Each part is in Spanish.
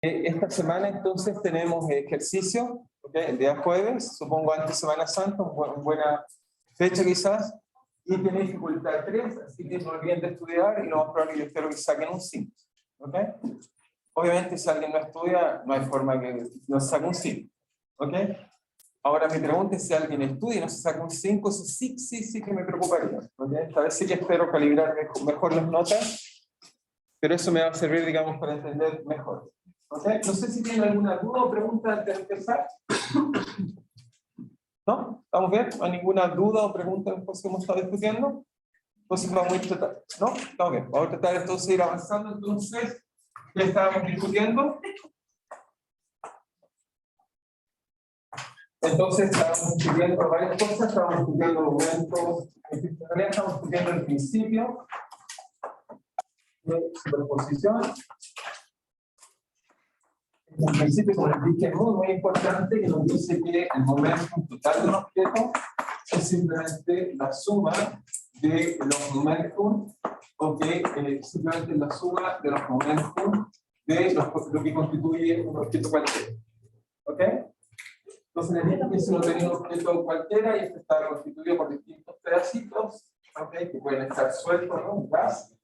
Esta semana entonces tenemos ejercicio, ¿okay? El día jueves, supongo antes de Semana Santa, una buena fecha quizás, y tiene dificultad 3, así que no olviden de estudiar y lo más probable yo espero que saquen un 5. ¿Okay? Obviamente si alguien no estudia, no hay forma que no saque un 5. ¿Okay? Ahora mi pregunta es si alguien estudia y no se saca un 5, eso sí que me preocuparía. ¿Okay? Esta vez sí que espero calibrar mejor las notas, pero eso me va a servir, digamos, para entender mejor. ¿Okay? No sé si tienen alguna duda o pregunta antes de empezar. ¿No? ¿Estamos bien? ¿No hay ninguna duda o pregunta después que hemos estado discutiendo? Entonces vamos a ir tratar. ¿No? Estamos bien. Vamos a tratar entonces de ir avanzando. Entonces, ¿qué estábamos discutiendo? Entonces estábamos discutiendo varias cosas. Estábamos discutiendo momentos. En realidad estamos discutiendo el principio de superposición. Un principio, como les dije, muy importante, que nos dice que el momento total de un objeto es simplemente la suma de los momentum, o que simplemente la suma de los momentum de lo que constituye un objeto cualquiera. ¿Ok? Entonces, les dije que si no tenía un objeto cualquiera y este está constituido por distintos pedacitos, ¿ok? Que pueden estar sueltos, ¿no? Un gas.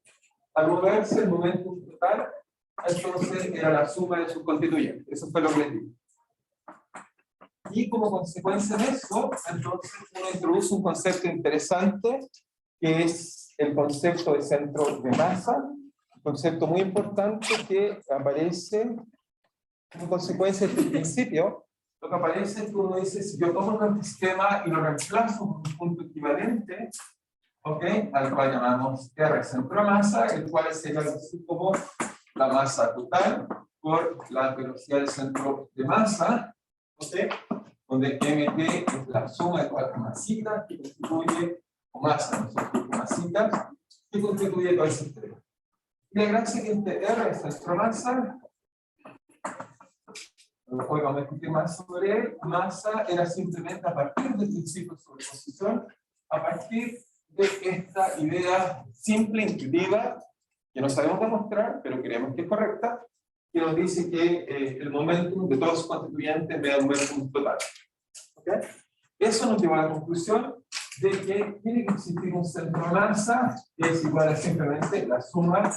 Al moverse el momentum total, entonces era la suma de sus constituyentes. Eso fue lo que les dije. Y como consecuencia de eso, entonces uno introduce un concepto interesante, que es el concepto de centro de masa, un concepto muy importante que aparece como consecuencia de este principio. Lo que aparece es que uno dice, si yo tomo un sistema y lo reemplazo con un punto equivalente, ¿okay? Al cual llamamos R centro de masa, el cual sería algo así como la masa total por la velocidad del centro de masa, ¿okay? Donde MT es la suma de todas las masitas que constituye, o masa, ¿no? Masitas que constituye todo el sistema. Y la gracia es que este R es centro de masa, hoy vamos a discutir más sobre él. Masa era simplemente a partir del principio de sobreposición, a partir de esta idea simple, intuitiva, que no sabemos demostrar, pero creemos que es correcta, que nos dice que el momentum de todos sus constituyentes me da un momentum total. ¿Okay? Eso nos lleva a la conclusión de que tiene que existir un centro de masa que es igual a simplemente la suma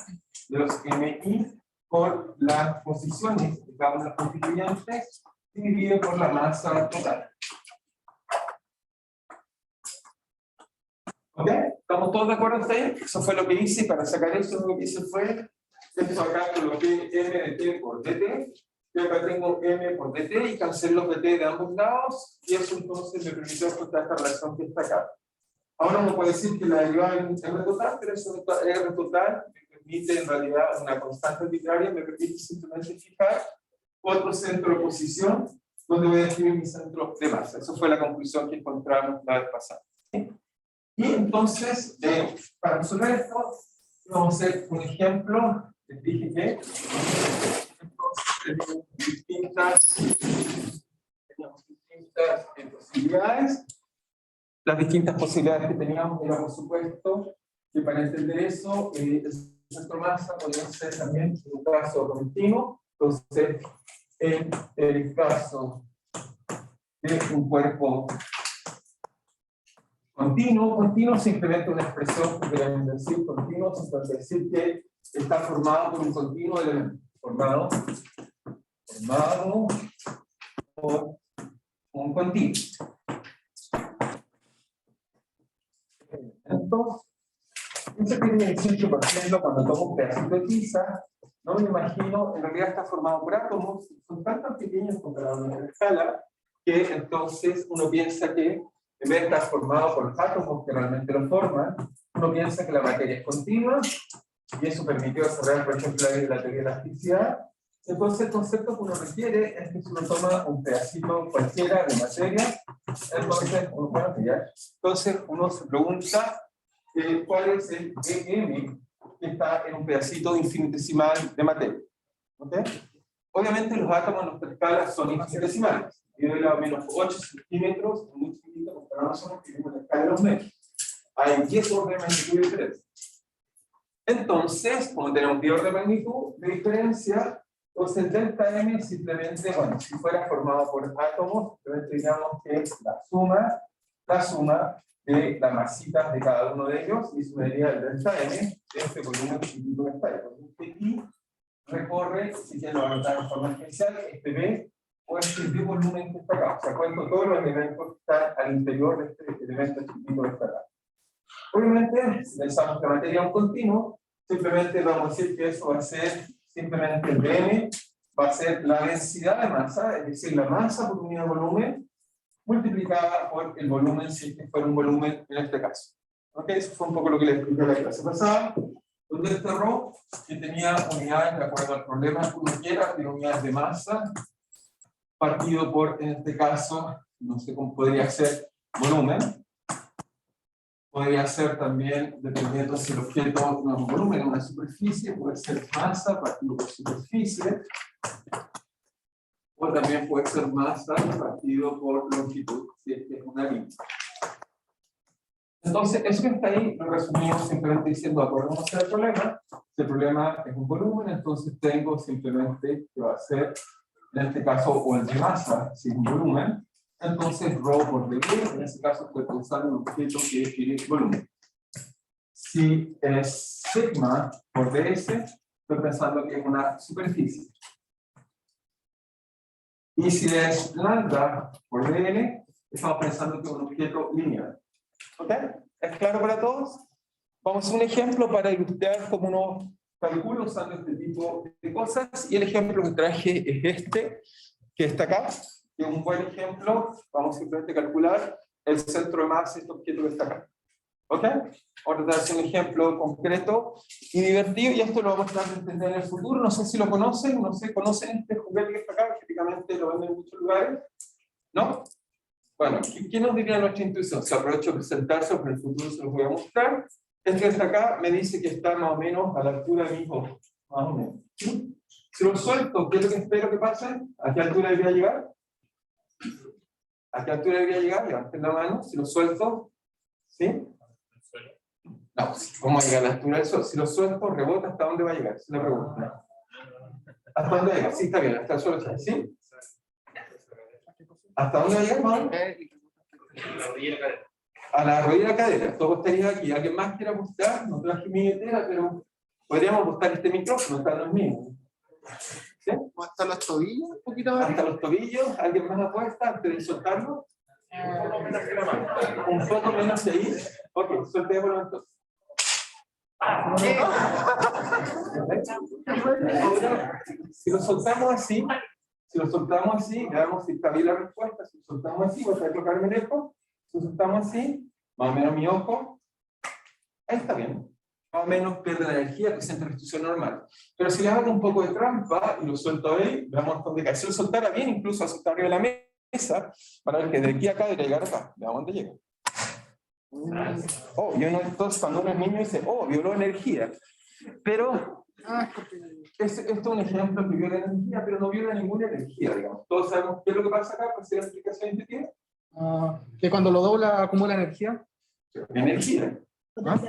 de los MI por las posiciones de cada uno de los constituyentes dividido por la masa total. ¿Ok? ¿Estamos todos de acuerdo hasta ahí? Eso fue lo que hice, y para sacar eso lo que hice fue esto acá coloqué M de T por dt, y acá tengo M por dt y cancelo los dt de ambos lados, y eso entonces me permitió encontrar esta relación que está acá. Ahora uno puede decir que la derivada es R total, pero eso R total me permite en realidad una constante arbitraria, me permite simplemente fijar otro centro de posición donde voy a escribir mi centro de masa. Eso fue la conclusión que encontramos la vez pasada. ¿Sí? Y entonces, para resolver esto, vamos a hacer un ejemplo. Les dije que entonces teníamos distintas posibilidades. Las distintas posibilidades que teníamos era, por supuesto, que para entender eso, el centro de masa podría ser también un caso continuo. Entonces, en el caso de un cuerpo continuo simplemente una expresión que queremos decir continuo, es decir que está formado por un continuo elemento, formado por un continuo. Entonces, eso quiere decir que, por ejemplo, cuando tomo un pedacito de pizza, no me imagino, en realidad está formado por átomos, son tan pequeños comparado a la escala, que entonces uno piensa que en vez de estar formado por los átomos que realmente lo forman, uno piensa que la materia es continua, y eso permitió desarrollar, por ejemplo, la teoría de la elasticidad. Entonces, el concepto que uno requiere es que si uno toma un pedacito cualquiera de materia, entonces uno se pregunta cuál es el EM que está en un pedacito infinitesimal de materia. ¿Okay? Obviamente, los átomos en nuestra escala son infinitesimales. Yo doy la menos 8 centímetros, muy chiquito, comparado a nosotros que vivimos en la escala de los metros. Hay 10 órdenes de magnitud de diferencia. Entonces, como tenemos 10 órdenes de magnitud de diferencia, Entonces, el delta M simplemente, bueno, si fuera formado por átomos, simplemente digamos que es la suma de las masitas de cada uno de ellos, y sumaría el delta M de este volumen chiquitito que está ahí. Entonces, aquí recorre, si quiero anotar en forma especial, este B o este B volumen que está acá. O sea, cuento todos los elementos que están al interior de este elemento chiquitito que está acá. Obviamente, si pensamos que la materia es un continuo, simplemente vamos a decir que eso va a ser simplemente el Bm, va a ser la densidad de masa, es decir, la masa por unidad de volumen, multiplicada por el volumen, si es que fuera un volumen en este caso. ¿Ok? Eso fue un poco lo que les expliqué en la clase pasada, donde este rho, que tenía unidades de acuerdo al problema que uno quiera, tiene unidades de masa, partido por, en este caso, no sé cómo podría ser, volumen. Podría ser también, dependiendo si el objeto no es un volumen, es una superficie, puede ser masa partido por superficie, o también puede ser masa partido por longitud, si es que es una línea. Entonces, eso que está ahí lo resumimos simplemente diciendo, acordémonos del problema. Si el problema es un volumen, entonces tengo simplemente que va a ser, en este caso, o el de masa, si es un volumen. Entonces, rho por dB, en este caso estoy pensando en un objeto que tiene volumen. Si es sigma por ds, estoy pensando que es una superficie. Y si es lambda por dl, estamos pensando que es un objeto lineal. ¿Ok? ¿Es claro para todos? Vamos a hacer un ejemplo para ilustrar cómo uno calcula usando este tipo de cosas. Y el ejemplo que traje es este, que está acá. Y un buen ejemplo, vamos simplemente a calcular el centro de masa de este objeto que está acá. ¿Ok? Ahora te voy a hacer un ejemplo concreto y divertido, y esto lo vamos a tratar de entender en el futuro. No sé si lo conocen, no sé, ¿conocen este juguete que está acá? Típicamente lo venden en muchos lugares. ¿No? Bueno, ¿qué nos diría nuestra intuición? Si aprovecho de presentarse, pero en el futuro se los voy a mostrar. Este que está acá me dice que está más o menos a la altura de mi ojo. Más o menos. ¿Sí? Si lo suelto, ¿qué es lo que espero que pase? ¿A qué altura debería llegar? ¿A qué altura debería llegar? Levanten la mano. Si lo suelto, ¿sí? No, ¿cómo llega a la altura del sol? Si lo suelto, rebota, ¿hasta dónde va a llegar? Esa es la pregunta. ¿Hasta dónde llega? Sí, está bien, hasta el suelo. ¿Sí? ¿Hasta dónde va a llegar, Juan? A la rodilla de la cadera. Todos estarían aquí. ¿Alguien más quiere apostar? No traje mi billetera, pero podríamos apostar este micrófono, está los mismos. ¿Sí? ¿Hasta los tobillos? Un poquito más. Hasta los tobillos. ¿Alguien más apuesta antes de soltarlo? Un poco menos que la mano. Un poco menos que ahí. Ok, soltémoslo entonces. Si lo soltamos así, veamos si está bien la respuesta. Si lo soltamos así, voy a colocarme lejos. Si lo soltamos así, más o menos mi ojo, ahí está bien. Más o menos pierde la energía, presenta restitución normal. Pero si le hago un poco de trampa y lo suelto ahí, veamos dónde cae. Si lo soltara bien, incluso a soltar arriba de la mesa, para ver que de aquí a acá debería llegar acá. Veamos dónde llega. Oh, y uno entonces cuando uno es niño dice, oh, violó energía. Pero esto es un ejemplo que viola energía, pero no viola ninguna energía, digamos. Todos sabemos qué es lo que pasa acá, pues si la explicación que tiene. Que cuando lo dobla acumula energía. Energía. ¿Ah?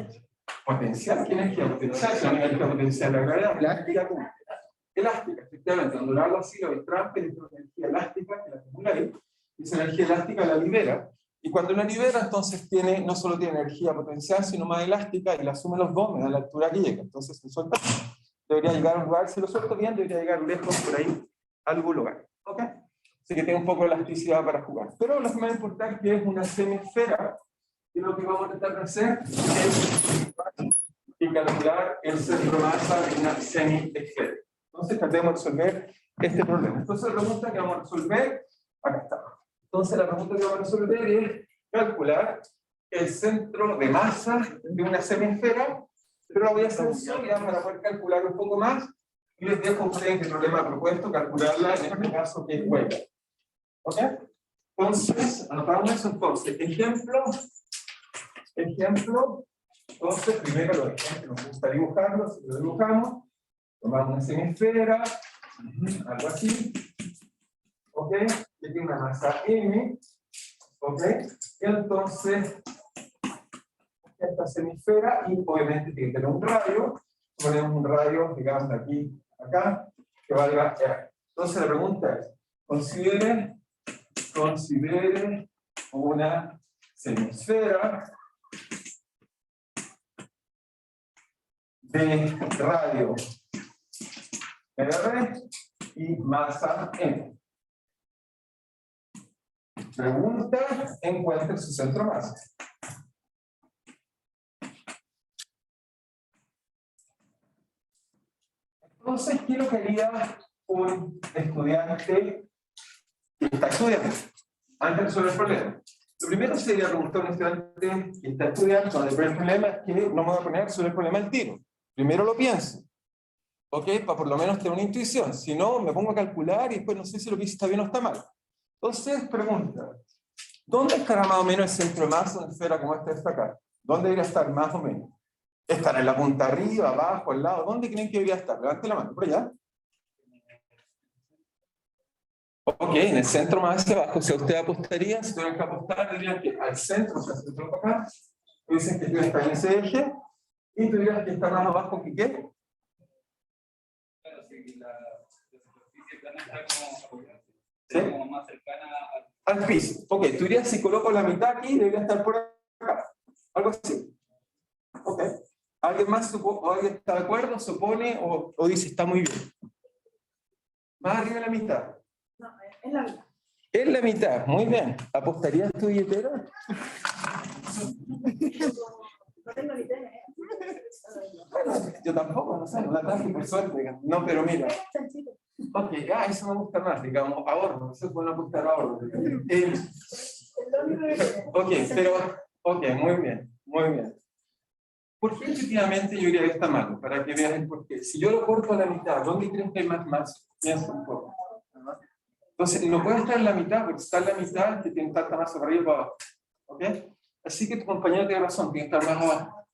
Potencial, ¿qué energía? Potencial, si no energía potencial, la gravedad. Elástica, elástica, efectivamente. Cuando lo hago así, lo destrape, le tengo energía elástica que la acumula ahí. Y esa energía elástica la libera. Y cuando la libera, entonces tiene, no solo tiene energía potencial, sino más elástica, y la suma los dos, me da la altura que llega. Entonces, si suelta, debería llegar a un lugar, si lo suelto bien, debería llegar lejos por ahí, a algún lugar. ¿Ok? Así que tiene un poco de elasticidad para jugar. Pero lo que más importante es que es una semisfera, y lo que vamos a tratar de hacer es calcular el centro de masa de una semiesfera. Entonces, tratemos de resolver este problema. Entonces, la pregunta que vamos a resolver, acá está. Entonces, la pregunta que vamos a resolver es calcular el centro de masa de una semisfera, pero la voy a hacer sólida para poder calcular un poco más, y les dejo a ustedes el problema propuesto, calcularla, en este caso, que es hueca. ¿Ok? Entonces, anotamos eso entonces. Ejemplo. Entonces, primero los ejemplos, nos gusta dibujarlos, si lo dibujamos, tomamos una semisfera, algo así. ¿Ok? Que tiene una masa M. ¿Ok? Y entonces, esta semisfera, y obviamente tiene que tener un radio. Ponemos un radio, digamos, de aquí a acá. que valga R. Entonces la pregunta es, considere una semisfera de radio R y masa M. Pregunta, encuentre su centro masa. Entonces, ¿qué es lo que haría un estudiante que está estudiando antes de resolver el problema? Lo primero sería preguntar a un estudiante que está estudiando sobre el problema, es que no me voy a poner a resolver el problema al tiro. Primero lo pienso. ¿Ok? Para por lo menos tener una intuición. Si no, me pongo a calcular y después no sé si lo que hice está bien o está mal. Entonces, pregunta, ¿dónde estará más o menos el centro de masa de una esfera como esta de esta acá? ¿Dónde debería estar más o menos? ¿Estará en la punta arriba, abajo, al lado? ¿Dónde creen que debería estar? Levante la mano, por allá. Ok, en el centro más hacia abajo. Si usted apostaría, si tuvieran que apostar, dirían que al centro, o sea, al centro para acá, dicen que tú estás en ese eje, y tú dirías que está más abajo que ¿qué? Claro, sí, la superficie plana está como, ¿Sí? como más cercana Al piso. Ok, tú dirías si coloco la mitad aquí, debería estar por acá. Algo así. Ok. ¿Alguien más o alguien está de acuerdo, supone o dice está muy bien? Más arriba de la mitad. No, es la mitad. Es la mitad, muy bien. ¿Apostarías tu billetera? No tengo ni idea. Bueno, yo tampoco, no sé, una taza por suerte. No, pero mira. Ok, eso me gusta más, digamos, ahorro. Eso es bueno apostar ahorro. Ok, pero, ok, muy bien, muy bien. ¿Por qué efectivamente yo diría que está mal? Para que veas el porqué. Si yo lo corto a la mitad, ¿dónde crees que hay más masa? Piensa un poco. Entonces, no puede estar en la mitad, porque está en la mitad que tiene tanta masa para arriba y para abajo. ¿Ok? Así que tu compañero tiene razón, tiene que estar más abajo.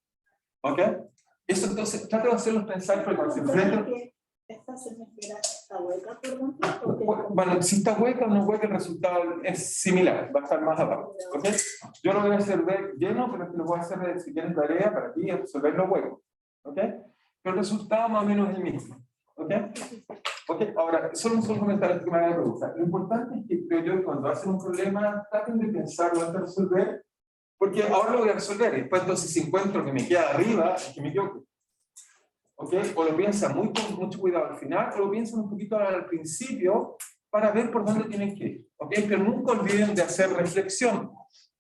¿Ok? Eso entonces, trata de hacerlos pensar, pero cuando se enfrentan. ¿Esta semesfera está hueca por dentro? Bueno, si está hueca o no hueca, el resultado es similar, va a estar más abajo. ¿Ok? Yo lo voy a hacer lleno, pero lo voy a hacer de si tienes tarea para ti, resolver los huecos. ¿Ok? Pero el resultado más o menos es el mismo. ¿Ok? Ok, ahora, solo un comentario que me haga la pregunta. Lo importante es que creo yo, cuando hacen un problema, traten de pensarlo antes de resolver, porque ahora lo voy a resolver. Después, entonces, si encuentro que me queda arriba, es que me equivoco. ¿Ok? O lo piensan con mucho cuidado al final, o lo piensan un poquito al principio para ver por dónde tienen que ir. ¿Ok? Pero nunca olviden de hacer reflexión,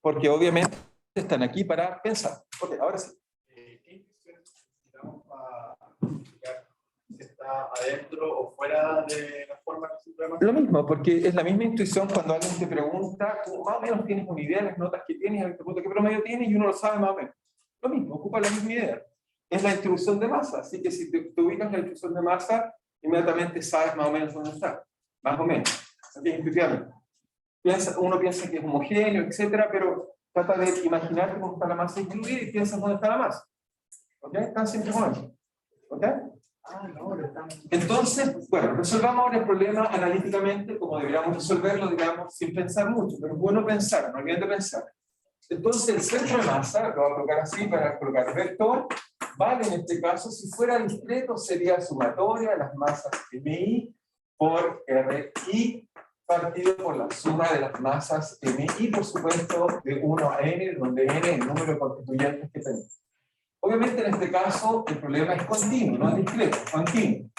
porque obviamente están aquí para pensar. Ok, ahora sí. ¿Qué necesitamos para identificar si está adentro o fuera de la forma que se llama? Lo mismo, porque es la misma intuición cuando alguien te pregunta, tú más o menos tienes una idea de las notas que tienes, alguien te pregunta qué promedio tienes y uno lo sabe más o menos. Lo mismo, ocupa la misma idea. Es la distribución de masa, así que si te ubicas la distribución de masa, inmediatamente sabes más o menos dónde está. Más o menos. Así que intuitivamente. Uno piensa que es homogéneo, etcétera, pero trata de imaginar cómo está la masa incluida y piensas dónde está la masa. ¿Ok? Tan simple como eso. ¿Ok? Entonces, bueno, resolvamos ahora el problema analíticamente como deberíamos resolverlo, digamos, sin pensar mucho, pero es bueno pensar, no olviden de pensar. Entonces, el centro de masa, lo voy a colocar así para colocar el vector, vale, en este caso, si fuera discreto, sería sumatoria de las masas MI por RI, partido por la suma de las masas MI, por supuesto, de 1 a N, donde N es el número de constituyentes que tenemos. Obviamente, en este caso, el problema es continuo, no es discreto, es continuo.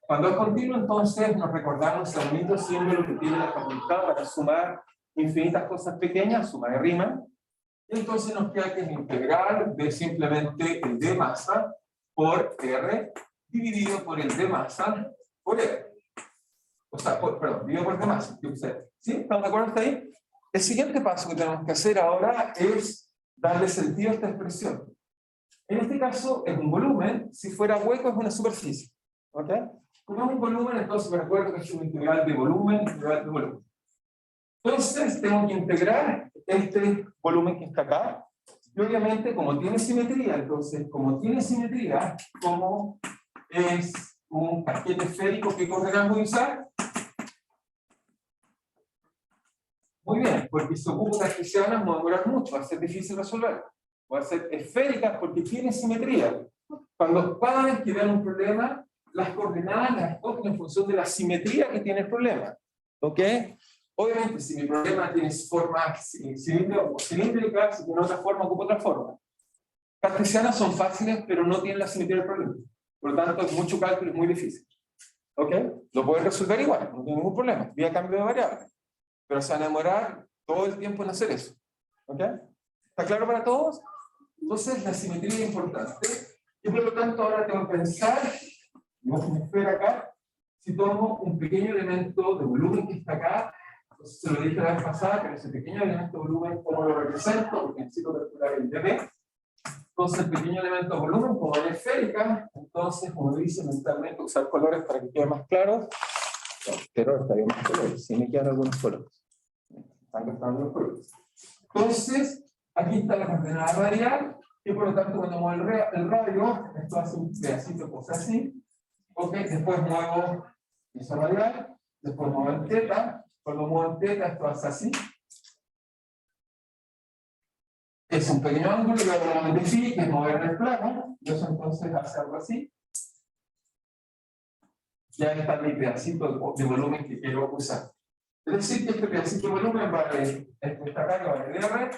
Cuando es continuo, entonces, nos recordamos el bonito símbolo que tiene la facultad para sumar infinitas cosas pequeñas, suma de rima. Entonces nos queda que es integral de simplemente el de masa por R dividido por el de masa por R. O sea, perdón, dividido por el de masa. ¿Sí? ¿Estamos de acuerdo hasta ahí? El siguiente paso que tenemos que hacer ahora es darle sentido a esta expresión. En este caso es un volumen, si fuera hueco es una superficie. ¿Ok? Como es un volumen, entonces me recuerdo que es un integral de volumen, integral de volumen. Entonces tengo que integrar este volumen que está acá, y obviamente como tiene simetría, entonces como tiene simetría, como es un paquete esférico que correrá a usar, muy bien, porque si ocupo cartesianas no va a demorar mucho, va a ser difícil resolver, va a ser esféricas porque tiene simetría. Cuando padres que vean un problema, las coordenadas las escogen en función de la simetría que tiene el problema. ¿Ok? Obviamente, si mi problema tiene forma cilíndrica, si tiene otra forma, ocupa otra forma. Cartesianas son fáciles, pero no tienen la simetría del problema. Por lo tanto, es mucho cálculo, es muy difícil. ¿Ok? Lo pueden resolver igual, no tiene ningún problema. Vía cambio de variable. Pero se van a demorar todo el tiempo en hacer eso. ¿Ok? ¿Está claro para todos? Entonces, la simetría es importante. Y por lo tanto, ahora tengo que pensar, vamos a esfera acá, si tomo un pequeño elemento de volumen que está acá, entonces se lo dije la vez pasada, pero ese pequeño elemento de volumen, ¿cómo lo represento? Porque necesito calcular el dB. Entonces, el pequeño elemento de volumen, como es esférica, entonces, como dice mentalmente, usar colores para que quede más claro. No, pero está bien más colores, sí me quedan algunos colores. Están gastando los colores. Entonces, aquí está la coordenada radial, y por lo tanto, cuando muevo el radio, esto hace un pedacito, cosa así. Ok, después muevo esa radial, después muevo el teta. Cuando muevo el teta, esto hace así. Es un pequeño ángulo, y luego lo modifico, que es mover en el plano, y eso entonces hace algo así. Ya está mi pedacito de volumen que quiero usar. Es decir, que este pedacito de volumen vale, esta carga vale dr,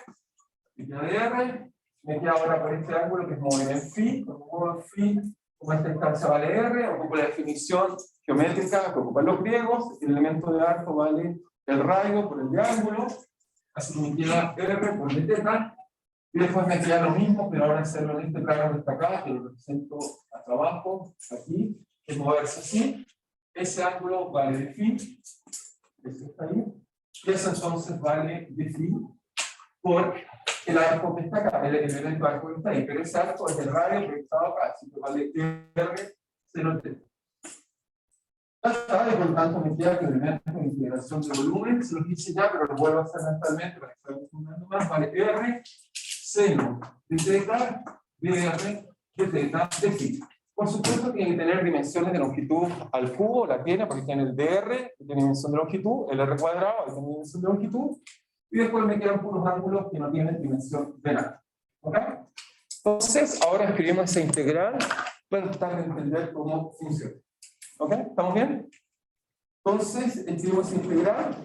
y dr, me queda ahora por este ángulo que es mover en phi, como muevo en phi, como esta instancia vale r, ocupo la definición geométrica que ocupan los griegos, el elemento de arco vale el radio por el de ángulo, así me queda r por el teta. Y después me queda lo mismo, pero ahora hacerlo en este plano que está acá, que lo represento acá abajo, aquí, que es moverse así. Ese ángulo vale de phi, ese está ahí, y eso entonces vale de phi por el arco que está acá, el elemento arco que está ahí, pero ese arco es el radio que está acá, así que vale r 0t. Ya está, y por lo tanto me queda que el elemento de integración de volumen, se lo hice ya, pero lo vuelvo a hacer mentalmente para que se vaya sumando más, vale r seno de teta de r de teta de phi. Por supuesto tiene que tener dimensiones de longitud al cubo, la tiene porque tiene el dr, que tiene dimensión de longitud, el r cuadrado, que tiene dimensión de longitud, y después me quedan puros ángulos que no tienen dimensión de nada. ¿Ok? Entonces, ahora escribimos esa integral para tratar de entender cómo funciona. ¿Ok? ¿Estamos bien? Entonces, escribimos esa integral.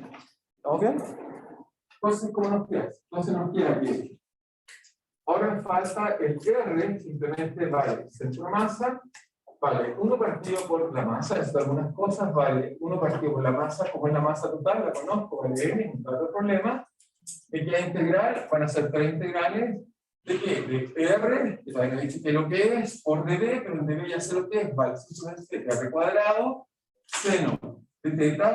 ¿Estamos bien? Entonces, ¿cómo nos queda? Entonces nos queda bien. Ahora me falta el R, simplemente vale centro de masa, vale 1 partido por la masa, esto algunas cosas, vale 1 partido por la masa, como es la masa total, la conozco, vale N, no hay otro problema. Me queda integral, van a ser 3 integrales, ¿de qué? De R, que todavía no he dicho qué es lo que es, por dB, pero en dB ya sé lo que es, vale simplemente R cuadrado, seno de teta,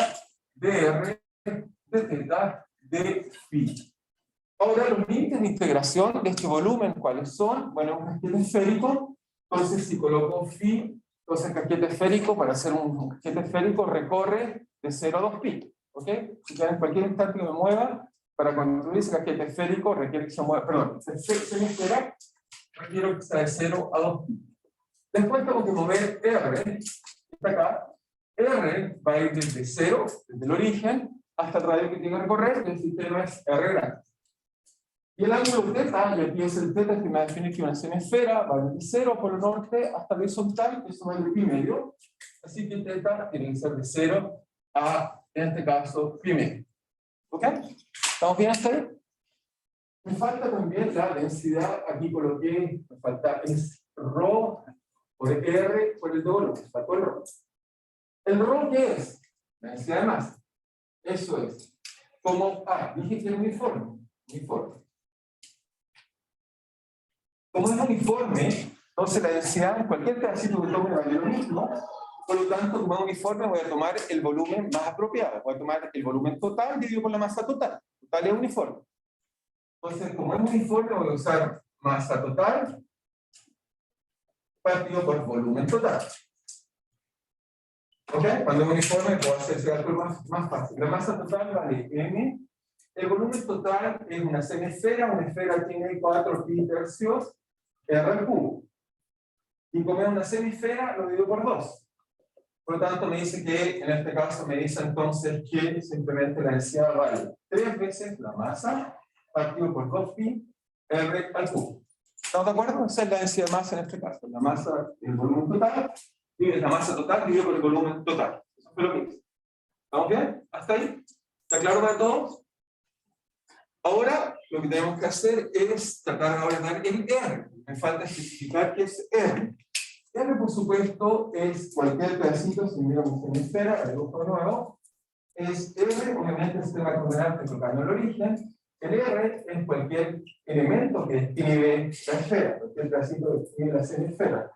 de R, de teta, de phi. Ahora, los límites de integración de este volumen, ¿cuáles son? Bueno, un casquete esférico, entonces si coloco phi, entonces el casquete esférico, para hacer un casquete esférico, recorre de 0 a 2 pi, ¿ok? Si en cualquier instante que me mueva, para construir ese casquete esférico, requiere que se mueva, perdón, semesfera, requiero que sea de 0 a 2 pi. Después tengo que mover R, está acá, R va a ir desde 0, desde el origen, hasta el radio que tiene que recorrer, el sistema es R grande. Y el ángulo teta, y aquí es el teta que me define que una semesfera va de 0 por el norte hasta el horizontal, que eso va de pi medio. Así que teta tiene que ser de 0 a, en este caso, pi medio. ¿Ok? ¿Estamos bien hasta ahí? Me falta también la densidad, aquí coloqué, me falta es ρ por R por el doble, me faltó el ρ. ¿El ρ qué es? La densidad de masa. Eso es. Como, dije que era uniforme. Uniforme. Como es uniforme, entonces la densidad en cualquier pedacito que tome vale lo mismo, por lo tanto, como es uniforme, voy a tomar el volumen más apropiado. Voy a tomar el volumen total dividido por la masa total. Total es uniforme. Entonces, como es uniforme, voy a usar masa total partido por volumen total. ¿Ok? Cuando es uniforme, puedo hacer ese cálculo más fácil. La masa total vale m. El volumen total es una semesfera. Una esfera tiene 4 pi tercios R al cubo. Y como es una semesfera, lo divido por 2. Por lo tanto, me dice que, en este caso, me dice entonces que simplemente la densidad vale 3 veces la masa partido por 2 pi R al cubo. ¿Estamos de acuerdo? Esa es la densidad de masa en este caso. La masa, el volumen total, La masa total dividido por el volumen total. Eso fue lo que hice. ¿Estamos bien? ¿Hasta ahí? ¿Está claro para todos? Ahora lo que tenemos que hacer es tratar ahora de dar el R. Me falta especificar qué es R. R, por supuesto, es cualquier pedacito, si miramos en esfera, el dibujo de nuevo, es R, obviamente el sistema coordenante colocando el origen. El R es cualquier elemento que describe la esfera, cualquier pedacito que describe la semiesfera.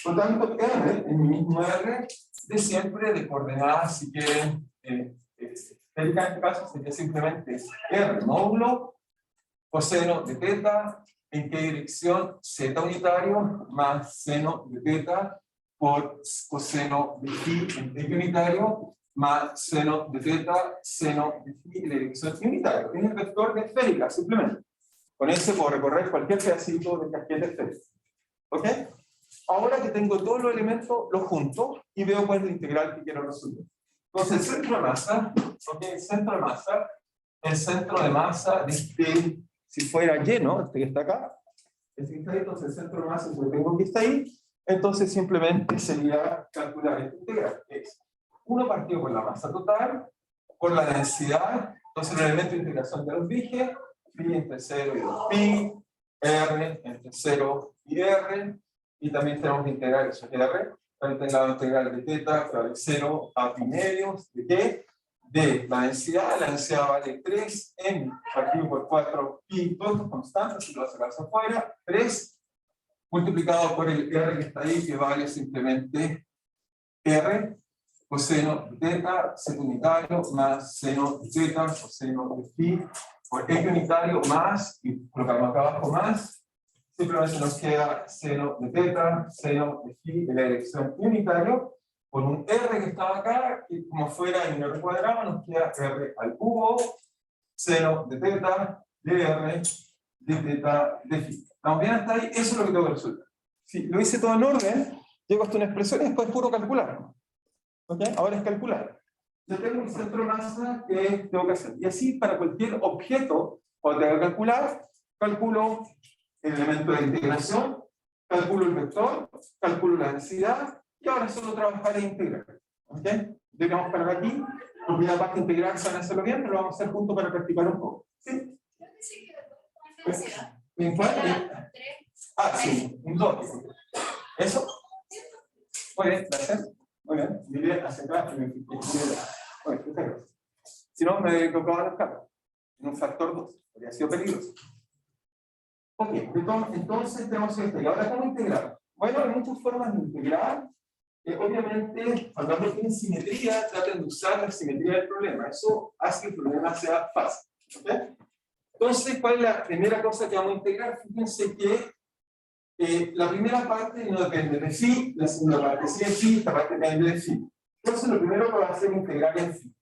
Por lo tanto, R, el mismo R, de siempre de coordenadas, si quieren, esféricas en este caso, sería simplemente R módulo, coseno de teta, en qué dirección, z unitario, más seno de teta, por coseno de phi en t unitario, más seno de teta, seno de phi en la dirección unitaria. Es el vector de esférica, simplemente. Con ese puedo recorrer cualquier pedacito de casquete esférico. ¿Ok? Ahora que tengo todos los elementos, los junto y veo cuál es la integral que quiero resolver. Entonces, el centro de masa, ¿ok? El centro de masa de este, si fuera lleno, este que está acá, este que está ahí, entonces el centro de masa que tengo que está ahí, entonces simplemente sería calcular esta integral, que es 1 partido por la masa total, por la densidad, entonces el elemento de integración de los dije, pi entre 0 y 2pi, r entre 0 y r, y también tenemos que integrar eso, r, también tengo la integral de teta, que vale 0 a pi medios, ¿de qué? De la densidad vale 3m partido por 4 pi, todos estos constantes, si lo vas a sacar afuera, 3 multiplicado por el r que está ahí, que vale simplemente r, coseno de teta, seno unitario, más seno de teta, coseno de phi, por x unitario más, y colocamos acá abajo más, simplemente nos queda seno de teta, seno de phi en la dirección unitario, por un r que estaba acá, y como fuera en r cuadrado, nos queda r al cubo, seno de teta, de r, de teta, de phi. ¿Estamos bien hasta ahí? Eso es lo que tengo que resolver. Si lo hice todo en orden, llego hasta una expresión y después es puro calcular. ¿Ok? Ahora es calcular. Yo tengo un centro de masa que tengo que hacer. Y así, para cualquier objeto, cuando tenga que calcular, calculo el elemento de integración, calculo el vector, calculo la densidad, y ahora solo trabajar e integrar. ¿Ok? Debemos parar aquí. Los días más que integrar se van a hacerlo bien, pero lo vamos a hacer juntos para practicar un poco. ¿Sí? ¿En cuál? Ah, sí, un 2. ¿Eso? Muy bien, gracias. Muy bien, diré hacia atrás. Si no, me colocaba las capas. En un factor 2. Habría sido peligroso. Ok, entonces tenemos esto. ¿Y ahora cómo integrar? Bueno, hay muchas formas de integrar. Obviamente, cuando algo tiene simetría, traten de usar la simetría del problema. Eso hace que el problema sea fácil. ¿Okay? Entonces, ¿cuál es la primera cosa que vamos a integrar? Fíjense que la primera parte no depende de phi, la segunda parte sí es phi, esta parte depende de phi. Entonces, lo primero que vamos a hacer es integrar en phi.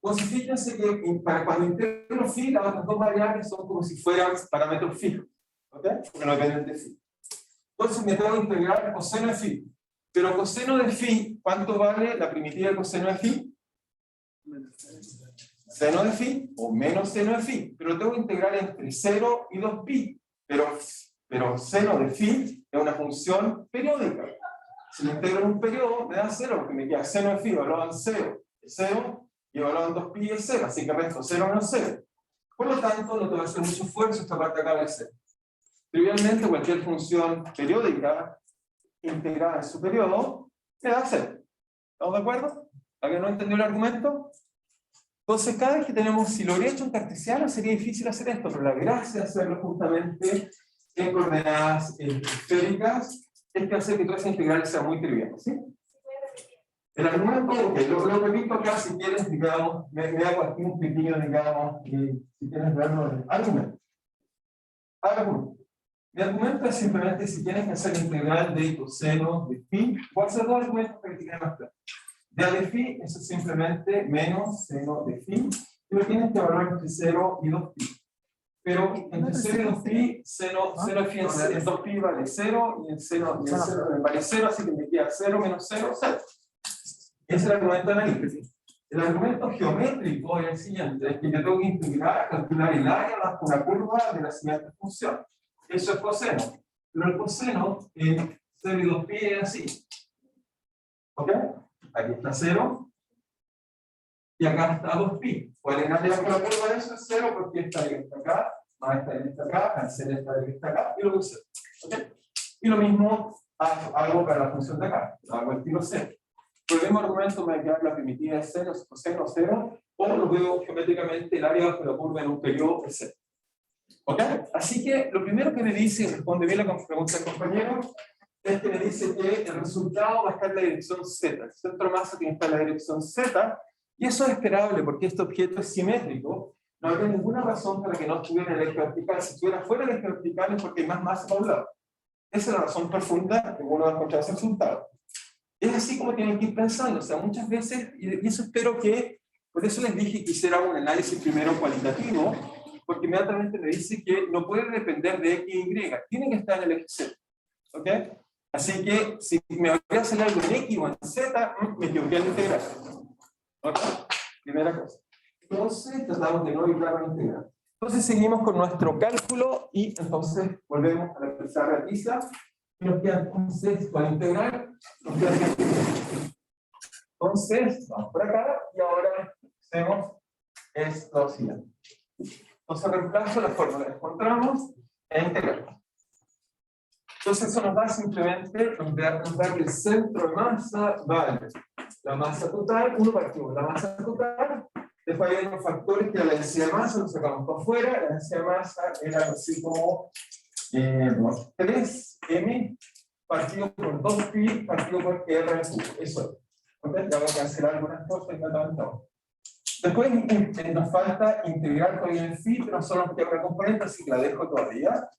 Entonces, fíjense que para cuando integro phi, las otras dos variables son como si fueran parámetros fijos. ¿Ok? Porque no dependen de phi. Entonces, me tengo que integrar coseno de phi. Pero coseno de phi, ¿cuánto vale la primitiva de coseno de phi? Seno de phi o menos seno de phi. Pero tengo que integrar entre 0 y 2pi. Pero seno de phi es una función periódica. Si lo integro en un periodo, me da 0, porque me queda seno de phi evaluado en 0, es 0, y evaluado en 2pi es 0, así que resto 0 menos 0. Por lo tanto, no tengo que hacer mucho esfuerzo, esta parte acá vale 0. Trivialmente, cualquier función periódica integrada en su periodo me da 0. ¿Estamos de acuerdo? ¿Alguien no entendió el argumento? Entonces, cada vez que tenemos, si lo hubiera hecho en cartesiano, sería difícil hacer esto, pero la gracia de hacerlo justamente en coordenadas esféricas es que hace que toda esa integral sea muy trivial, ¿sí? El argumento, okay, lo repito acá, si quieres, digamos, me hago aquí un pequeño, digamos, si quieres verlo, el argumento. Mi argumento es simplemente si tienes que hacer la integral de coseno de phi, voy a hacer dos argumentos para que te quede más claro. De a de phi, eso es simplemente menos seno de phi, y lo tienes que evaluar entre 0 y 2pi. Pero entre 0 y 2pi, seno de phi en 2pi vale 0, y en 0 vale 0, así que me queda 0 menos 0, 0. Ese es el argumento analítico. El argumento geométrico es el siguiente, es que yo tengo que integrar, calcular el área bajo una curva de la siguiente función. Eso es coseno. Pero el coseno, 0 y 2pi es así. ¿Ok? Aquí está 0. Y acá está 2pi. ¿Cuál es la área que la curva de eso? Es 0 porque esta área está acá, más esta área está acá, cancela esta área que está acá, y lo puse 0. ¿Ok? Y lo mismo hago para la función de acá. Hago el tiro 0. Por el mismo argumento me va a quedar la primitiva de 0, coseno 0, o lo veo geométricamente el área bajo la curva en un periodo es 0. ¿Ok? Así que lo primero que me dice, y responde bien la pregunta del compañero, es que me dice que el resultado va a estar en la dirección Z. El centro de masa tiene que estar en la dirección Z, y eso es esperable porque este objeto es simétrico. No habría ninguna razón para que no estuviera en el eje vertical. Si estuviera fuera del eje vertical es porque hay más masa para un lado. Esa es la razón profunda que uno va a encontrar ese resultado. Es así como tienen que ir pensando, o sea, muchas veces, y eso espero que, por eso les dije que hiciera un análisis primero cualitativo, porque inmediatamente me dice que no puede depender de X y Y, tiene que estar en el eje Z. ¿Ok? Así que si me voy a hacer algo en X o en Z, me equivoqué en integral. ¿Ok? Primera cosa. Entonces, tratamos de no vibrar en integral. Entonces, seguimos con nuestro cálculo y entonces volvemos a la pizarra lisa. Y nos queda entonces con integral. Nos queda entonces, vamos por acá y ahora hacemos esto lo siguiente. Entonces, reemplazo la fórmula que encontramos en integral. Entonces, eso nos da simplemente, nos da que el centro de masa vale la masa total, 1 partido la masa total, después hay unos factores que la densidad de masa, lo sacamos para afuera, la densidad de masa era así como 3m partido por 2pi partido por r al cubo, eso es. ¿Okay? Ya voy a cancelar algunas cosas y me levantamos. Después nos falta integrar todavía en phi, pero solo nos queda una componente, así que la dejo todavía.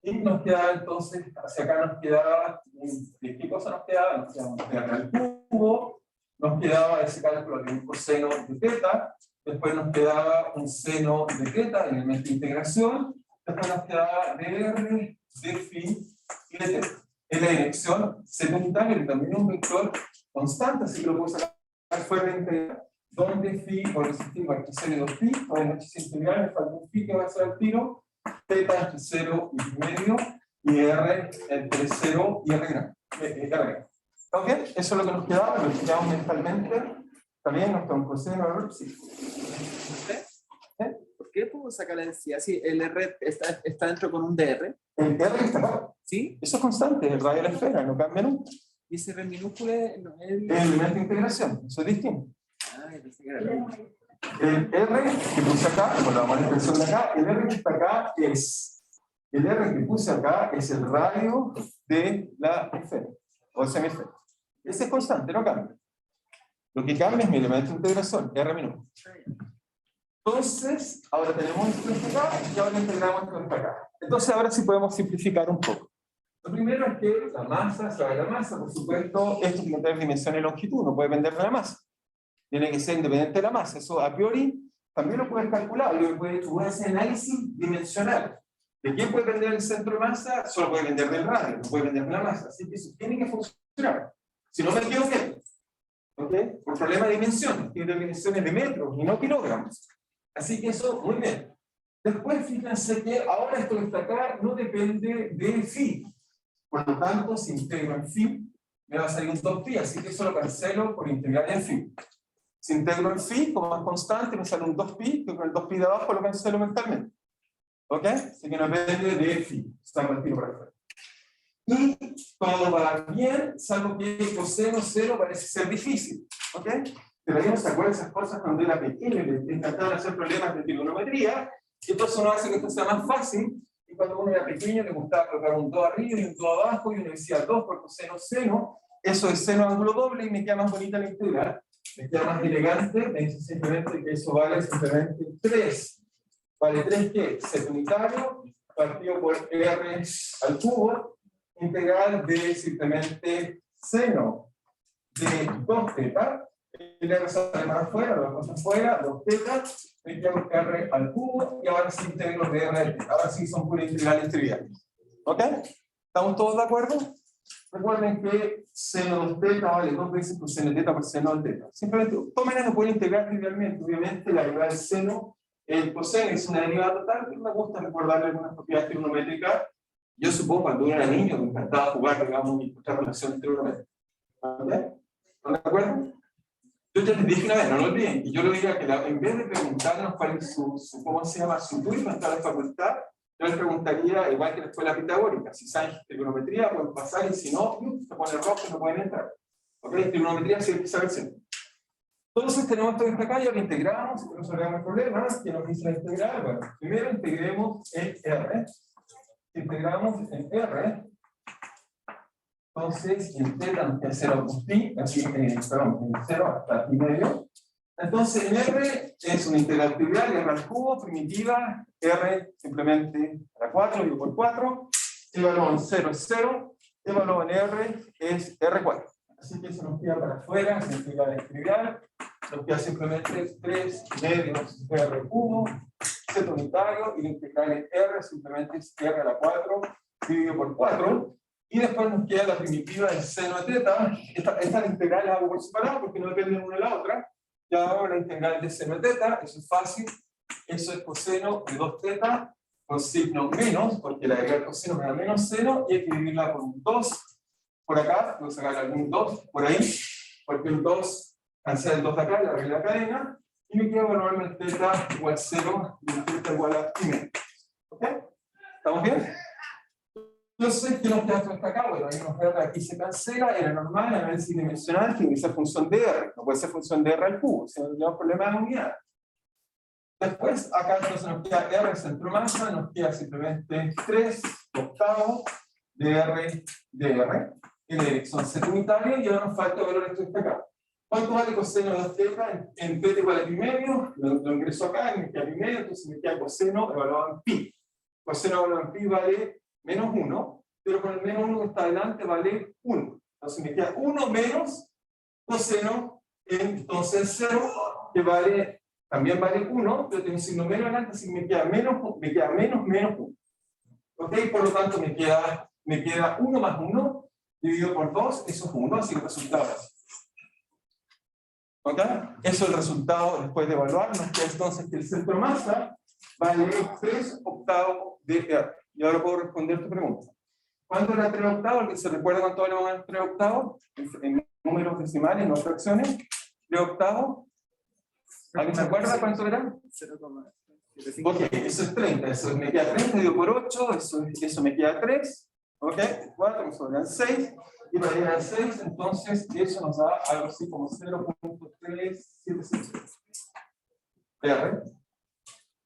Y nos queda entonces, hacia acá nos quedaba, ¿qué cosa nos quedaba? Nos quedaba integrar al cubo, nos quedaba ese cálculo de un coseno de teta, después nos quedaba un seno de teta, elemento de integración, después nos quedaba dr de phi y de teta. En la dirección seno unitaria, que también es un vector constante, así que lo puedo sacar fuera de integral, donde phi por resistir igual que 0 y 2pi, o en h integral me falta un phi que va a ser el tiro, teta entre 0 y medio, y r entre 0 y r grande. ¿Ok? Eso es lo que nos quedaba, lo quedamos mentalmente. También nos queda un coseno, sí. ¿Por qué puedo sacar la densidad si el R está dentro con un DR? El r está acá. ¿Sí? Eso es constante, el radio de la esfera, no cambia nunca. Y ese R minúsculo es El elemento de integración, eso es distinto. Ah, yo pensé que era lo mismo. El R que puse acá, con la manipulación de acá, el R que está acá es, el R que puse acá es el radio de la esfera, o el semisfera. Ese es constante, no cambia. Lo que cambia es mi elemento de integración, R minúsculo. Entonces, ahora tenemos esto acá y ahora integramos esto acá. Entonces, ahora sí podemos simplificar un poco. Lo primero es que la masa, sabe la masa, por supuesto, esto tiene que tener dimensión y longitud, no puede depender de la masa. Tiene que ser independiente de la masa. Eso a priori también lo puedes calcular. Yo voy a hacer análisis dimensional. ¿De quién puede depender el centro de masa? Solo puede depender del radio, no puede depender de la masa. Así que eso tiene que funcionar. Si no me equivoqué, ¿ok? Por problema de dimensión, tiene dimensiones de metros y no kilogramos. Así que eso, muy bien. Después, fíjense que ahora esto que está acá no depende de phi. Por lo tanto, si integro en phi, me va a salir un 2pi, así que eso lo cancelo por integrar en phi. Si integro en phi, como es constante, me sale un 2pi, que con el 2pi de abajo lo cancelo mentalmente. ¿Ok? Así que no depende de phi. Está el tiro para afuera. Y todo va bien, salvo que coseno 0 parece ser difícil. ¿Ok? Pero ahí no se acuerdan esas cosas cuando era pequeño y le encantaban hacer problemas de trigonometría, y entonces uno hace que esto sea más fácil, y cuando uno era pequeño le gustaba colocar un 2 arriba y un 2 abajo, y uno decía 2 por coseno seno, eso es seno ángulo doble, y me queda más bonita la integral, me queda más elegante, me dice simplemente que eso vale simplemente 3. ¿Vale 3 qué? Seno unitario, partido por r al cubo, integral de simplemente seno de 2 teta, el r sale para afuera, lo cosas afuera, 2 teta, me quedo r al cubo, y ahora sí integro de r al teta. Ahora sí son puras integrales triviales. ¿Ok? ¿Estamos todos de acuerdo? Recuerden que seno 2 teta vale 2 veces coseno teta por seno de teta. Simplemente, tomen eso, pueden integrar trivialmente. Obviamente, la derivada del seno, el coseno es una derivada total, pero me gusta recordarle algunas propiedades trigonométricas Yo supongo cuando yo era niño me encantaba jugar, digamos, y encontrar relaciones trigonométricas. ¿Ok? ¿Están de acuerdo? Yo ya les dije una vez, no lo olviden, y yo le diría que en vez de preguntarnos cuál es ¿cómo se llama? Su TUI para entrar a la facultad, yo les preguntaría, igual que en la escuela pitagórica, si saben trigonometría pueden pasar, y si no, se pone rojo y no pueden entrar. ¿Ok? Trigonometría sí hay que saber siempre. Entonces tenemos todo esto acá, ya lo integramos, y resolvemos el problema, que nos dice la integral. Bueno, primero integremos el R. Integramos el R. Entonces, en θ es 0 por pi, así, perdón, en 0 hasta pi medio. Entonces, en R es una integral trivial, R al cubo, primitiva, R simplemente a la 4, digo por 4, el valor en 0 es 0, el valor en R es R4. Así que eso nos queda para afuera, es integral trivial, nos queda simplemente 3 medios R cubo, z unitario, y la integral en R simplemente es R a la 4, dividido por 4. Y después nos queda la primitiva del seno de θ. Estas integrales las hago por separado porque no dependen una de la otra. Ya hago la integral del seno de θ, eso es fácil. Eso es coseno de 2θ con signo menos, porque la deriva del coseno me da menos seno, y hay que dividirla por un 2 por acá, voy a sacar algún 2 por ahí, porque el 2 cancela el 2 de acá, la regla de la cadena, y me queda evaluarme el θ igual 0 y el θ igual a pi medio. ¿Ok? ¿Estamos bien? Yo sé que nos queda hasta acá, bueno, hay unos R aquí se cancela, era normal, el análisis dimensional tiene que ser función de R, no puede ser función de R al cubo, si no tenemos problema de unidad. Después, acá entonces nos queda R centro masa, nos queda simplemente 3 octavos de R en la dirección z unitaria, y ahora nos falta el valor de acá. ¿Cuánto vale coseno de 2θ en θ igual a pi medio? Lo ingreso acá, y me queda pi medio, entonces me queda coseno evaluado en pi. Coseno evaluado en pi vale menos 1, pero con el menos 1 que está adelante vale 1. Entonces me queda 1 menos coseno, entonces 0, que vale, también vale 1, pero tengo un signo menos adelante, así que me queda menos 1. ¿Ok? Por lo tanto me queda 1 más 1, dividido por 2, eso es 1, así que el resultado es. ¿Ok? Eso es el resultado después de evaluar, nos queda entonces que el centro masa vale 3 octavos de R. Y ahora puedo responder tu pregunta. ¿Cuánto era 3 octavos? ¿Alguien se recuerda cuánto vale 3 octavos? En números decimales, no fracciones. 3 octavos. ¿Alguien se acuerda cuánto era? 0,75. Ok, eso es 30. Eso me queda 30 dividido por 8. Eso me queda 3. Ok, 4 me sobran 6. Y para llegar a 6, entonces eso nos da algo así como 0.375. R.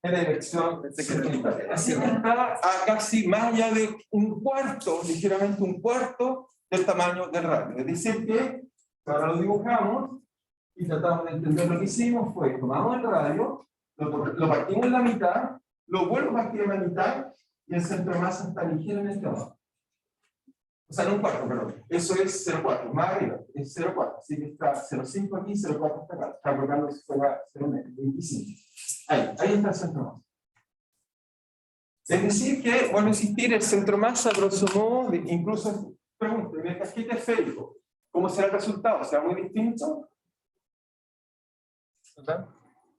En la dirección secundaria. Así que está a casi más allá de un cuarto, ligeramente un cuarto del tamaño del radio. Es decir que, ahora lo dibujamos y tratamos de entender lo que hicimos, fue tomamos el radio, lo partimos en la mitad, lo vuelvo a partir en la mitad, y el centro de masa está ligeramente abajo. O sea, no un cuarto, perdón. Eso es 0,4, más arriba, es 0,4. Así que está 0,5 aquí, 0,4 hasta acá. Está colocando si fuera 0,25. Ahí está el centro masa. Es decir que, vuelvo a insistir, el centro masa, grosso modo, incluso, pregunto, en el casquete esférico, ¿cómo será el resultado? ¿Será muy distinto?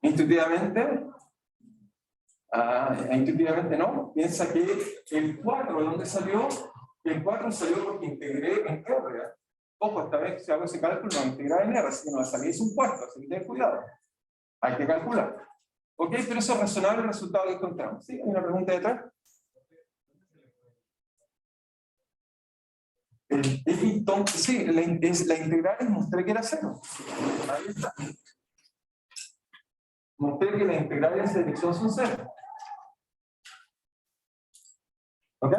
Intuitivamente. Intuitivamente no. Piensa que el 4, ¿de dónde salió? El 4 salió porque integré en R. Ojo, esta vez si hago ese cálculo, no integrar en R, así que no va a salir, es un cuarto, así que ten cuidado. Hay que calcular. Ok, pero eso es razonable el resultado que encontramos. ¿Sí? ¿Hay una pregunta detrás? Sí, la integral mostré que era 0. Ahí está. Mostré que la integral en esa dirección son 0. ¿Ok?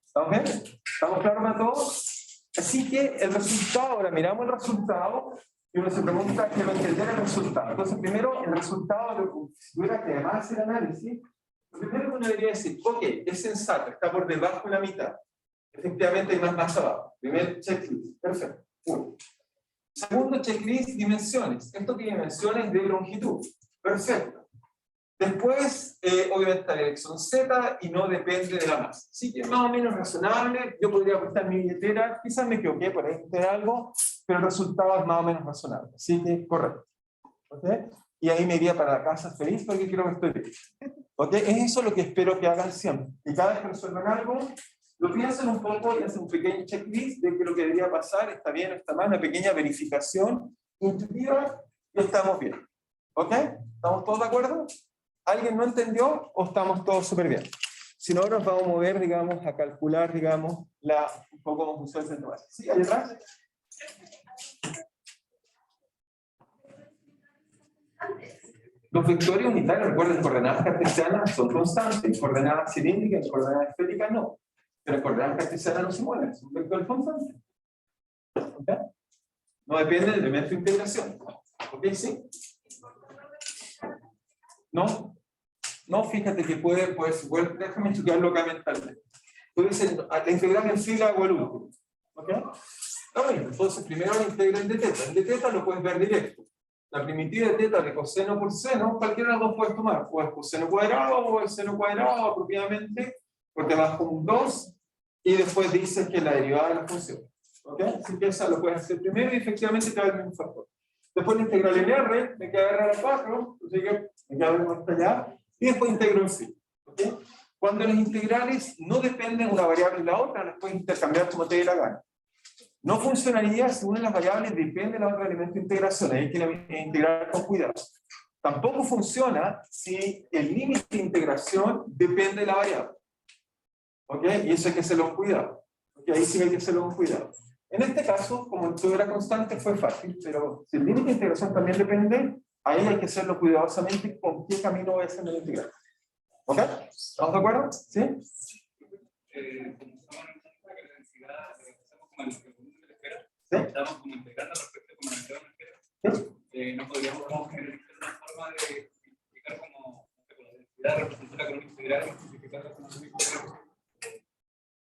¿Estamos bien? ¿Estamos claros para todos? Así que el resultado, ahora miramos el resultado y uno se pregunta qué va a entender el resultado. Entonces, primero, el resultado, si tuviera que además hacer análisis, lo primero que uno debería decir, ok, es sensato, está por debajo de la mitad. Efectivamente hay más abajo. Primer checklist, perfecto. Uno. Segundo checklist, dimensiones. Esto tiene dimensiones de longitud. Perfecto. Después, obviamente la dirección Z y no depende de la masa. Así que más o menos razonable. Yo podría apostar mi billetera, quizás me equivoqué por ahí de algo, pero el resultado es más o menos razonable. Así que correcto. ¿Okay? Y ahí me iría para la casa feliz porque creo que estoy bien. ¿Ok? Es eso lo que espero que hagan siempre. Y cada vez que resuelvan algo, lo piensan un poco y hacen un pequeño checklist de qué lo que debería pasar, está bien o está mal, una pequeña verificación intuitiva y estamos bien. ¿Ok? ¿Estamos todos de acuerdo? ¿Alguien no entendió o estamos todos súper bien? Si no, nos vamos a mover, digamos, a calcular, digamos, un poco cómo funciona el centro base. ¿Sí? ¿Ahí atrás? Los vectores unitarios, recuerden, coordenadas cartesianas son constantes, coordenadas cilíndricas, coordenadas esféricas no. Pero coordenadas cartesianas no se mueven, es un vector constante. ¿Ok? No depende del elemento de integración. ¿Ok? ¿Sí? ¿No? No, fíjate que puede ser, déjame estudiarlo acá mentalmente. Puede ser, la integral en sí la hago el último. ¿Ok? Está bien, entonces primero la integral de teta. El de teta lo puedes ver directo. La primitiva de teta de coseno por seno, cualquiera de las dos puedes tomar. O el coseno cuadrado o el seno cuadrado apropiadamente, porque vas con un 2 y después dices que la derivada de la función. ¿Ok? Así que esa lo puedes hacer primero y efectivamente te da el mismo factor. Después la integral en R, me queda R a la 4, así que me queda R hasta allá. Y después integro en sí. ¿Okay? Cuando las integrales no dependen una variable de la otra, las puedes intercambiar como te dé la gana. No funcionaría si una de las variables depende del otro elemento de integración. Hay que integrar con cuidado. Tampoco funciona si el límite de integración depende de la variable. ¿Ok? Y eso hay que hacerlo con cuidado. ¿Ok? Ahí sí hay que hacerlo con cuidado. En este caso, como todo era constante, fue fácil, pero si el límite de integración también depende, ahí hay que hacerlo cuidadosamente con qué camino voy a hacer el integral. ¿Ok? ¿Estamos de acuerdo? ¿Sí? Como estamos en una densidad, estamos como en el volumen de la esfera, ¿Sí? estamos como integrando respecto como la entrada de la esfera. ¿Sí? No podríamos generalizar una forma de explicar como la densidad representada con un integral, multiplicarla con un integral.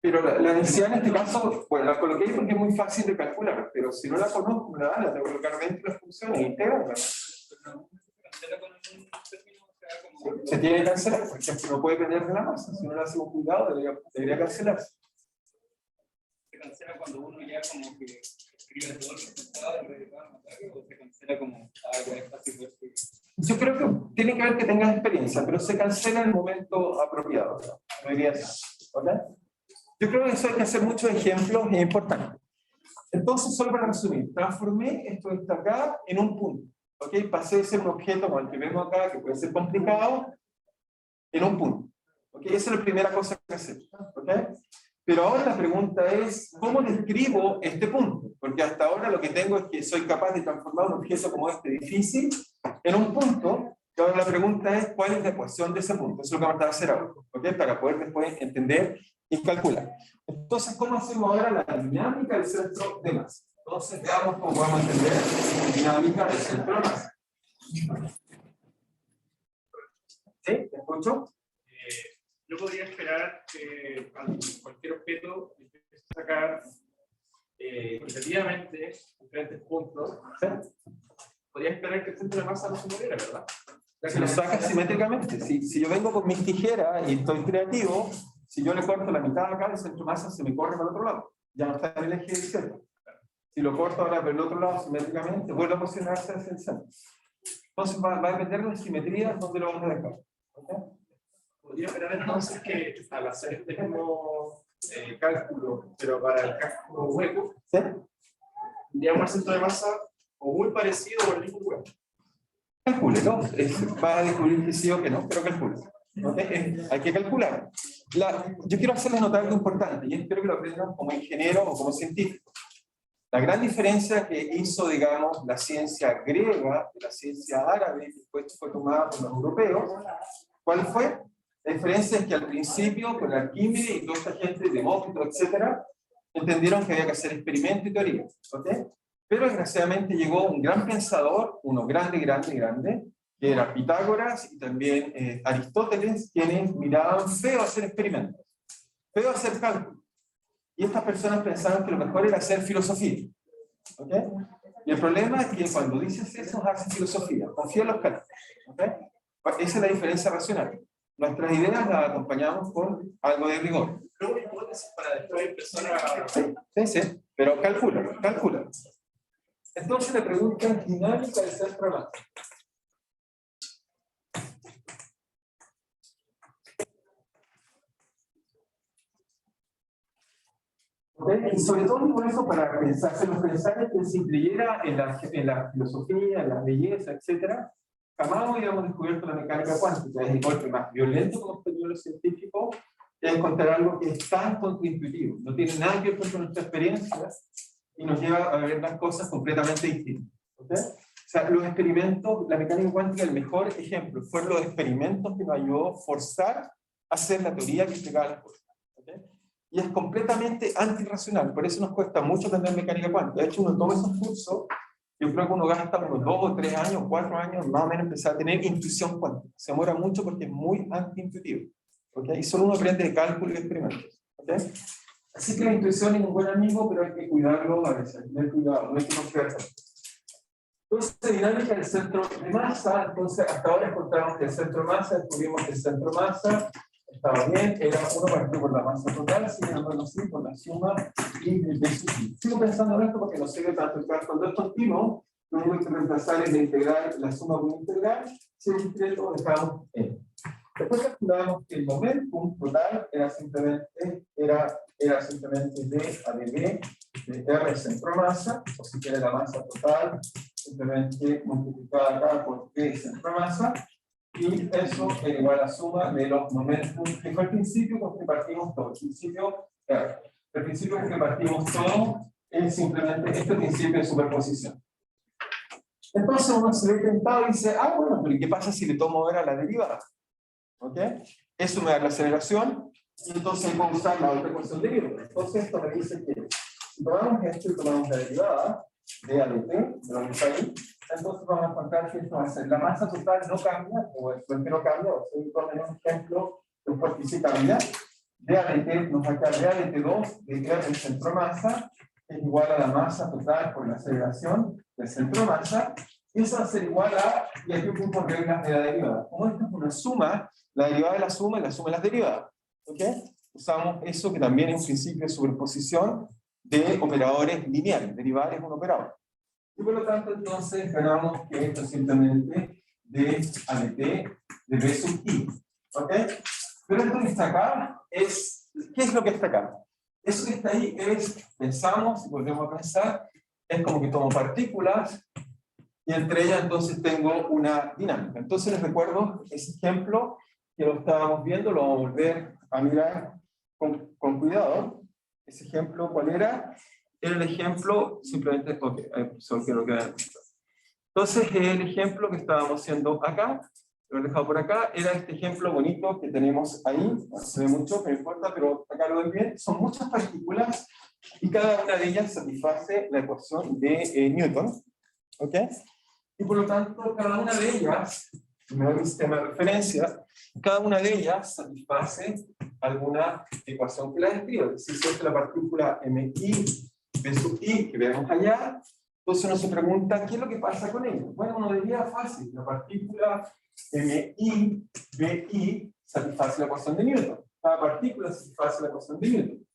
Pero la densidad en este caso, bueno, la coloqué porque es muy fácil de calcular, pero si no la conozco, la tengo que colocar dentro de las funciones e integrarla. Se tiene que cancelar, por ejemplo, no puede depender de la masa, si no lo hacemos cuidado, debería cancelarse. ¿Se cancela cuando uno ya como que escribe todo el resultado en vez de cada notario, o se cancela como ya es fácil? Yo creo que tiene que ver que tengas experiencia, pero se cancela en el momento apropiado. No diría eso. ¿Ok? Yo creo que eso hay que hacer muchos ejemplos, es importante. Entonces, solo para resumir, transformé esto de acá en un punto. ¿Ok? Pasé de ser un objeto como el que vemos acá, que puede ser complicado, en un punto. ¿Ok? Esa es la primera cosa que hacer. ¿Ok? Pero ahora la pregunta es, ¿cómo describo este punto? Porque hasta ahora lo que tengo es que soy capaz de transformar un objeto como este difícil en un punto, y ahora la pregunta es, ¿cuál es la ecuación de ese punto? Eso es lo que vamos a hacer ahora. ¿Ok? Para poder después entender y calcular. Entonces, ¿cómo hacemos ahora la dinámica del centro de masa? Entonces, veamos cómo podemos entender la dinámica del centro de masa. ¿Sí? ¿Me escucho? Yo podría esperar que cualquier objeto empiece a sacar relativamente diferentes puntos. ¿Sí? Podría esperar que el centro de masa no se moviera, ¿verdad? Se lo saca simétricamente. Si yo vengo con mis tijeras y estoy creativo, si yo le corto la mitad acá, el centro de masa se me corre para el otro lado. Ya no está en el eje del centro. Si lo corto ahora por el otro lado simétricamente, vuelve a posicionarse hacia el centro. Entonces va a depender de la simetría donde lo vamos a dejar. ¿Okay? Podría esperar entonces que al hacer este mismo cálculo, pero para el cálculo hueco, ¿Sí? tendríamos el centro de masa o muy parecido o el mismo hueco. Calcule, ¿no? Va a descubrir que sí o que no, pero calcule. ¿Okay? Hay que calcular. Yo quiero hacerles notar algo importante y espero que lo aprendan como ingeniero o como científico. La gran diferencia que hizo, digamos, la ciencia griega de la ciencia árabe, que después fue tomada por los europeos, ¿cuál fue? La diferencia es que al principio, con Arquímedes y toda esta gente, Demócrito, etcétera, entendieron que había que hacer experimentos y teorías. ¿Okay? Pero desgraciadamente llegó un gran pensador, uno grande, que era Pitágoras y también Aristóteles, quienes miraban feo hacer experimentos, feo hacer cálculos. Y estas personas pensaban que lo mejor era hacer filosofía. ¿Okay? Y el problema es que cuando dices eso, haces filosofía. Confía en los cálculos. ¿Okay? Esa es la diferencia racional. Nuestras ideas las acompañamos con algo de rigor. Creo que hipótesis para después empezar a... Sí, pero calcula. Entonces la pregunta es dinámica del centro de masa. Y sobre todo por eso, para pensar, hacernos pensar que si creyera en la filosofía, en la belleza, etc., jamás hubiéramos descubierto la mecánica cuántica. Es el golpe más violento que hemos tenido los científicos, es encontrar algo que es tan contraintuitivo, no tiene nada que ver con nuestra experiencia y nos lleva a ver las cosas completamente distintas. ¿Okay? O sea, los experimentos, la mecánica cuántica, el mejor ejemplo fueron los experimentos que nos ayudó a forzar a hacer la teoría que explicaba las cosas. ¿Okay? Y es completamente antirracional, por eso nos cuesta mucho aprender mecánica cuántica. De hecho, uno toma esos cursos, yo creo que uno gasta unos 2 o 3 años, 4 años, más o menos, empezar a tener intuición cuántica. Se demora mucho porque es muy antiintuitivo. ¿Okay? Y solo uno aprende de cálculo y experimentos. ¿Okay? Así que la intuición es un buen amigo, pero hay que cuidarlo a veces, tener cuidado, no hay que confiar. Entonces, dinámica del centro de masa. Entonces, hasta ahora encontramos que el centro de masa, descubrimos que el centro de masa estaba bien, era 1 partido por la masa total, sin embargo, así por la suma y de su i. Sigo pensando en esto porque no sirve tanto el caso. Cuando es continuo, lo único que reemplazar es la integral, la suma por integral, si es discreto, dejamos n. Después calculamos que el momentum total era simplemente d a db de r centro de masa, o si quiere la masa total, simplemente multiplicada acá por d centro de masa, y eso es igual a la suma de los momentum, que fue el principio con que partimos todo. El principio con que partimos todo es simplemente este principio de superposición. Entonces uno se ve tentado y dice, bueno, pero ¿qué pasa si le tomo ahora la derivada? ¿Ok? Eso me da la aceleración, y entonces puedo usar la otra ecuación de derivada. Entonces esto me dice que si tomamos esto y tomamos la derivada de a de t, de lo que está ahí, entonces vamos a encontrar que esto va a ser la masa total no cambia, o el que no cambia, o sea, en un ejemplo, después que sí cambia, d a de t nos va a quedar d a de t2 de r del centro de masa, es igual a la masa total por la aceleración del centro de masa, y eso va a ser igual a, y aquí por reglas de la derivada. Como esto es una suma, la derivada de la suma y la suma de las derivadas. ¿Ok? Usamos eso que también es un principio de superposición de operadores lineales. Derivar es un operador. Y por lo tanto, entonces, ganamos que esto es simplemente d a de t de b sub i. ¿Ok? Pero esto que está acá es, ¿qué es lo que está acá? Eso que está ahí es, pensamos, y volvemos a pensar, es como que tomo partículas, y entre ellas entonces tengo una dinámica. Entonces les recuerdo ese ejemplo que lo estábamos viendo, lo vamos a volver a mirar con cuidado. Ese ejemplo, ¿cuál era? Era el ejemplo, simplemente, solo quiero que vean. Entonces el ejemplo que estábamos haciendo acá, lo he dejado por acá, era este ejemplo bonito que tenemos ahí, no se ve mucho, no importa, pero acá lo ven bien, son muchas partículas y cada una de ellas satisface la ecuación de Newton. ¿Ok? Y por lo tanto, cada una de ellas, me doy un sistema de referencia, cada una de ellas satisface alguna ecuación que la describa. Es decir, si esta es la partícula MI B sub I que vemos allá, entonces uno se pregunta, ¿qué es lo que pasa con ella? Bueno, uno diría fácil, la partícula MI BI satisface la ecuación de Newton. Cada partícula satisface la ecuación de Newton.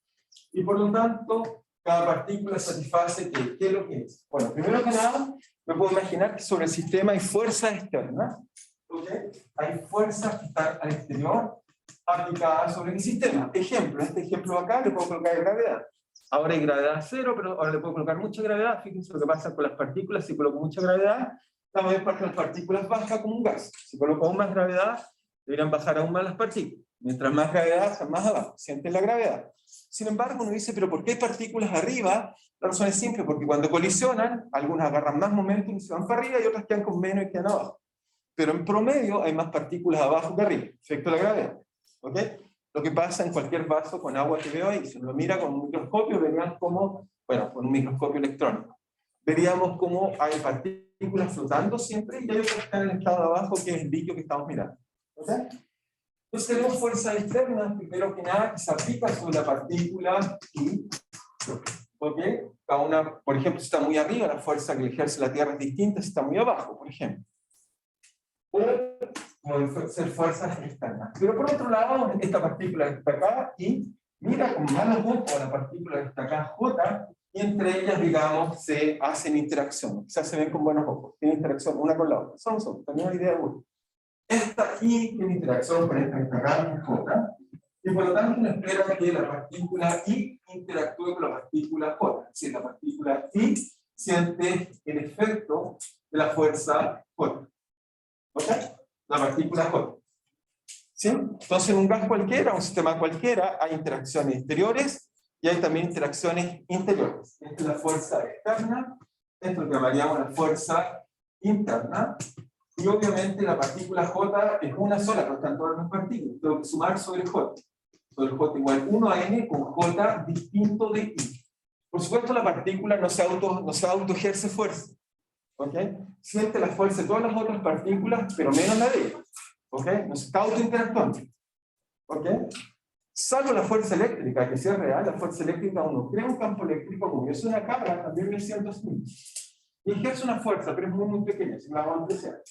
Y por lo tanto, cada partícula satisface ¿qué es lo que es? Bueno, primero que nada, me puedo imaginar que sobre el sistema hay fuerzas externas. ¿Okay? Hay fuerzas que están al exterior aplicadas sobre el sistema. Ejemplo, este ejemplo acá le puedo colocar gravedad. Ahora hay gravedad cero, pero ahora le puedo colocar mucha gravedad. Fíjense lo que pasa con las partículas. Si coloco mucha gravedad, la mayor parte de las partículas baja como un gas. Si coloco aún más gravedad, deberían bajar aún más las partículas. Mientras más gravedad, están más abajo. Sienten la gravedad. Sin embargo, uno dice, ¿pero por qué hay partículas arriba? La razón es simple, porque cuando colisionan, algunas agarran más momentum y se van para arriba y otras quedan con menos y quedan abajo. Pero en promedio hay más partículas abajo que arriba, efecto de la gravedad. ¿Ok? Lo que pasa en cualquier vaso con agua que veo ahí, si uno lo mira con un microscopio, verían como, bueno, con un microscopio electrónico, veríamos cómo hay partículas flotando siempre y hay otras que están en el estado de abajo, que es el líquido que estamos mirando. ¿Ok? Entonces tenemos fuerzas externas, primero que nada, que se aplica sobre la partícula y, ¿ok? Cada una, por ejemplo, si está muy arriba, la fuerza que ejerce la Tierra es distinta si está muy abajo, por ejemplo. O pueden ser fuerzas externas. Pero por otro lado, esta partícula que está acá, y mira con malos ojos a la partícula que está acá, J, y entre ellas, digamos, se hacen interacción. Quizás se ven con buenos ojos. Tienen interacción una con la otra. Son, tenemos idea de uno. Esta I tiene interacción con esta que está acá, J. Y por lo tanto uno espera que la partícula I interactúe con la partícula J. Es decir, la partícula I siente el efecto de la fuerza J. ¿Ok? La partícula J. ¿Sí? Entonces en un gas cualquiera, un sistema cualquiera, hay interacciones exteriores y hay también interacciones interiores. Esta es la fuerza externa, esto es lo que llamaríamos la fuerza interna, y obviamente la partícula J es una sola, pero están todas las partículas. Tengo que sumar sobre J. Sobre J igual 1 a N con J distinto de I. Por supuesto la partícula no se auto ejerce fuerza. ¿Ok? Siente la fuerza de todas las otras partículas, pero menos la de ella. ¿Ok? No se está autointeractuando. ¿Ok? Salvo la fuerza eléctrica, que sí es real, la fuerza eléctrica uno crea un campo eléctrico, como yo soy una cámara, también me siento así. Y ejerce una fuerza, pero es muy pequeña, si la vamos a apreciar.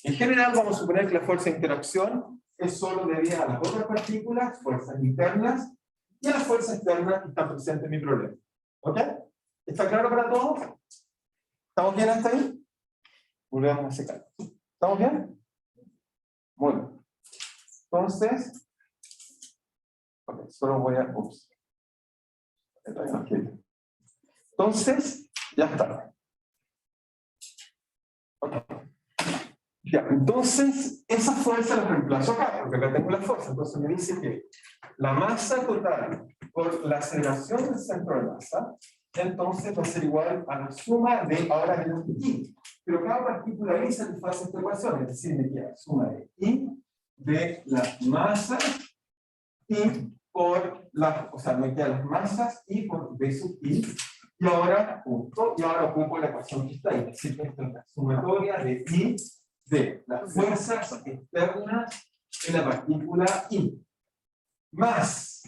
En general vamos a suponer que la fuerza de interacción es solo debida a las otras partículas, fuerzas internas, y a las fuerzas externas que están presentes en mi problema. ¿Ok? ¿Está claro para todos? ¿Estamos bien hasta ahí? Volvemos a ese cálculo. ¿Estamos bien? Muy bien. Entonces, ok, solo voy a... Ups. Entonces, ya está. Ok. Ya, entonces, esa fuerza la reemplazo acá, porque acá tengo la fuerza. Entonces me dice que la masa total por la aceleración del centro de masa, entonces va a ser igual a la suma de ahora de los I. Pero cada partícula I satisface esta ecuación, es decir, me queda suma de I de las masas I por las, o sea, me quedan las masas I por B sub I. Y ahora punto, y ahora ocupo la ecuación que está ahí, es decir, esta es la sumatoria de I de las fuerzas externas en la partícula I, más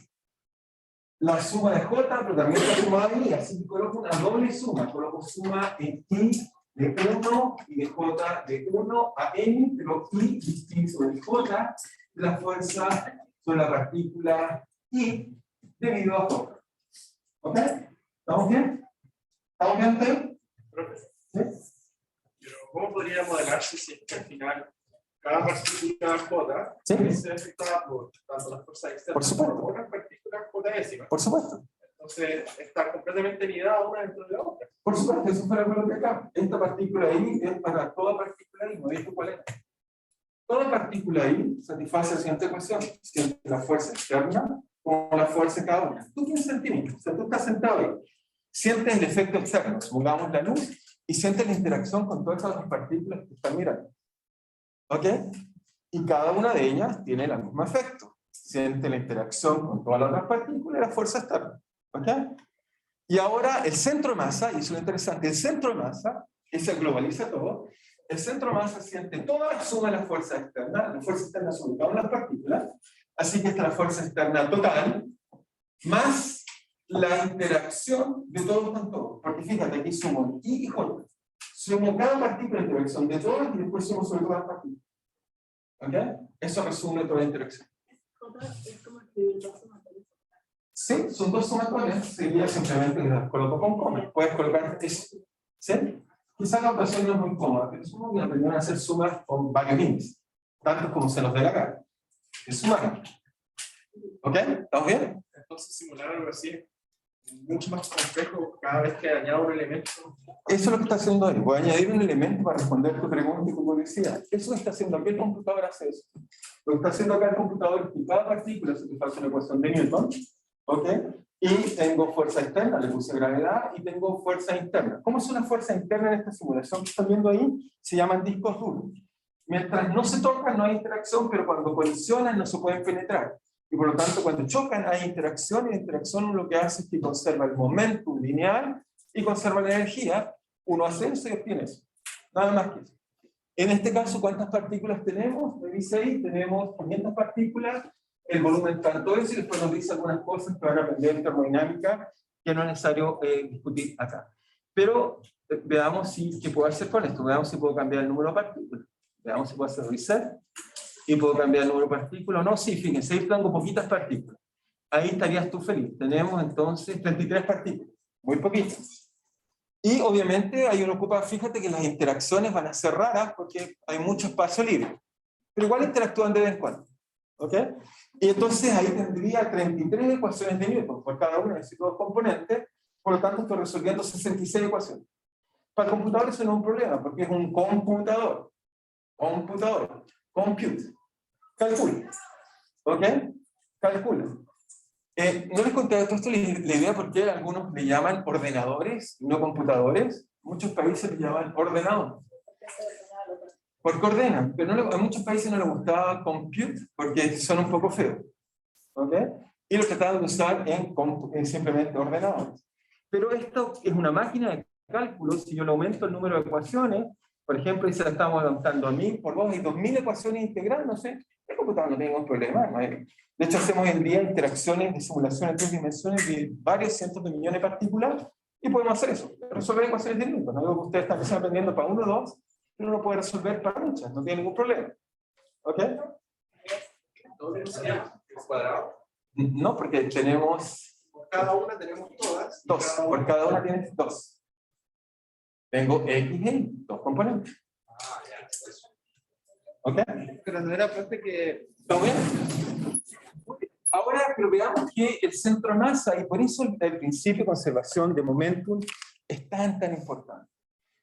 la suma de J, pero también la suma de I, así que coloco una doble suma, coloco suma en I de 1 y de J de 1 a N, pero I distinto sobre J de la fuerza sobre la partícula I debido a J. ¿Ok? ¿Estamos bien? ¿Estamos bien, Teo? ¿Sí? Pero ¿cómo podría modelarse si es que al final cada partícula J ¿Sí? es afectada por tanto las fuerzas externas Por supuesto. como otras partículas JS? Por supuesto. Entonces está completamente ligada una dentro de la otra. Por supuesto, eso fue lo que acá. Esta partícula I es para toda partícula I, no dijo cuál era. Toda partícula I satisface la siguiente ecuación, siente la fuerza externa como la fuerza de cada una. Tú tienes centímetros, o sea, tú estás sentado ahí. Sientes el efecto externo, supongamos la luz, y sientes la interacción con todas esas otras partículas que están mirando. ¿Ok? Y cada una de ellas tiene el mismo efecto. Siente la interacción con todas las otras partículas y la fuerza externa. ¿Ok? Y ahora el centro de masa, y eso es interesante, el centro de masa, que se globaliza todo, el centro de masa siente toda la suma de las fuerzas externas, la fuerza externa sobre cada una de las partículas, así que esta es la fuerza externa total, más la interacción de todos con todos. Porque fíjate, aquí sumo I y J. Sumo cada partícula de interacción de todas y después sumo sobre todas las partículas. ¿Ok? Eso resume toda la interacción. J es como escribir dos sumatorias. Sí, son dos sumatorias, sería simplemente que las coloco con coma. Puedes colocar eso. ¿Sí? Quizás la operación no es muy cómoda, pero sumo que aprendieron a hacer sumas con varios índices, tantos como se nos dé la gana. Es sumar. ¿Ok? ¿Estamos bien? Entonces simular algo así es mucho más complejo cada vez que añado un elemento. Eso es lo que está haciendo él. Voy a añadir un elemento para responder tu pregunta y tu curiosidad. Eso está haciendo aquí el computador, hace eso. Lo que está haciendo acá el computador es que cada partícula satisface una ecuación de Newton, ¿ok? Y tengo fuerza externa, le puse gravedad, y tengo fuerza interna. ¿Cómo es una fuerza interna en esta simulación que están viendo ahí? Se llaman discos duros. Mientras no se tocan no hay interacción, pero cuando colisionan no se pueden penetrar. Y por lo tanto, cuando chocan hay interacción, y la interacción lo que hace es que conserva el momentum lineal y conserva la energía. Uno hace eso y obtiene eso. Nada más que eso. En este caso, ¿cuántas partículas tenemos? Me dice ahí, tenemos 500 partículas, el volumen tanto eso, y después nos dice algunas cosas que van a aprender en termodinámica, que no es necesario discutir acá. Pero veamos qué puedo hacer con esto, veamos si puedo cambiar el número de partículas, veamos si puedo hacer reset, y puedo cambiar el número de partículas, no, sí, fíjense, ahí tengo poquitas partículas, ahí estarías tú feliz, tenemos entonces 33 partículas, muy poquitas. Y obviamente ahí uno ocupa, fíjate que las interacciones van a ser raras porque hay mucho espacio libre, pero igual interactúan de vez en cuando. ¿Ok? Y entonces ahí tendría 33 ecuaciones de Newton por cada uno de esos dos componentes, por lo tanto estoy resolviendo 66 ecuaciones. Para el computador eso no es un problema, porque es un computador. Compute. Calcula. ¿Ok? Calcula. No les conté esto, la idea por qué algunos le llaman ordenadores, no computadores. Muchos países le llaman ordenador. Porque ordenan, pero no en muchos países no les gustaba compute porque son un poco feos. ¿Ok? Y lo trataban de usar en simplemente ordenadores. Pero esto es una máquina de cálculo. Si yo le aumento el número de ecuaciones, por ejemplo, si la estamos aumentando a 1000 por 2 y 2000 ecuaciones integrales, no sé, el computador no tiene ningún problema. ¿No? De hecho, hacemos hoy en día interacciones de simulación en 3 dimensiones de varios cientos de millones de partículas y podemos hacer eso, resolver ecuaciones de Newton. No digo que ustedes están recién aprendiendo para 1 o 2, pero uno puede resolver para muchas, no tiene ningún problema. ¿Ok? ¿Es cuadrado? No, porque tenemos Por cada una tenemos todas. dos, por cada una tienes dos. Tengo X y Y, dos componentes. Ah, ya. Eso. ¿Ok? Pero no era parte que... ¿Todo bien? Ahora, pero veamos que el centro de masa, y por eso el principio de conservación de momentum es tan importante.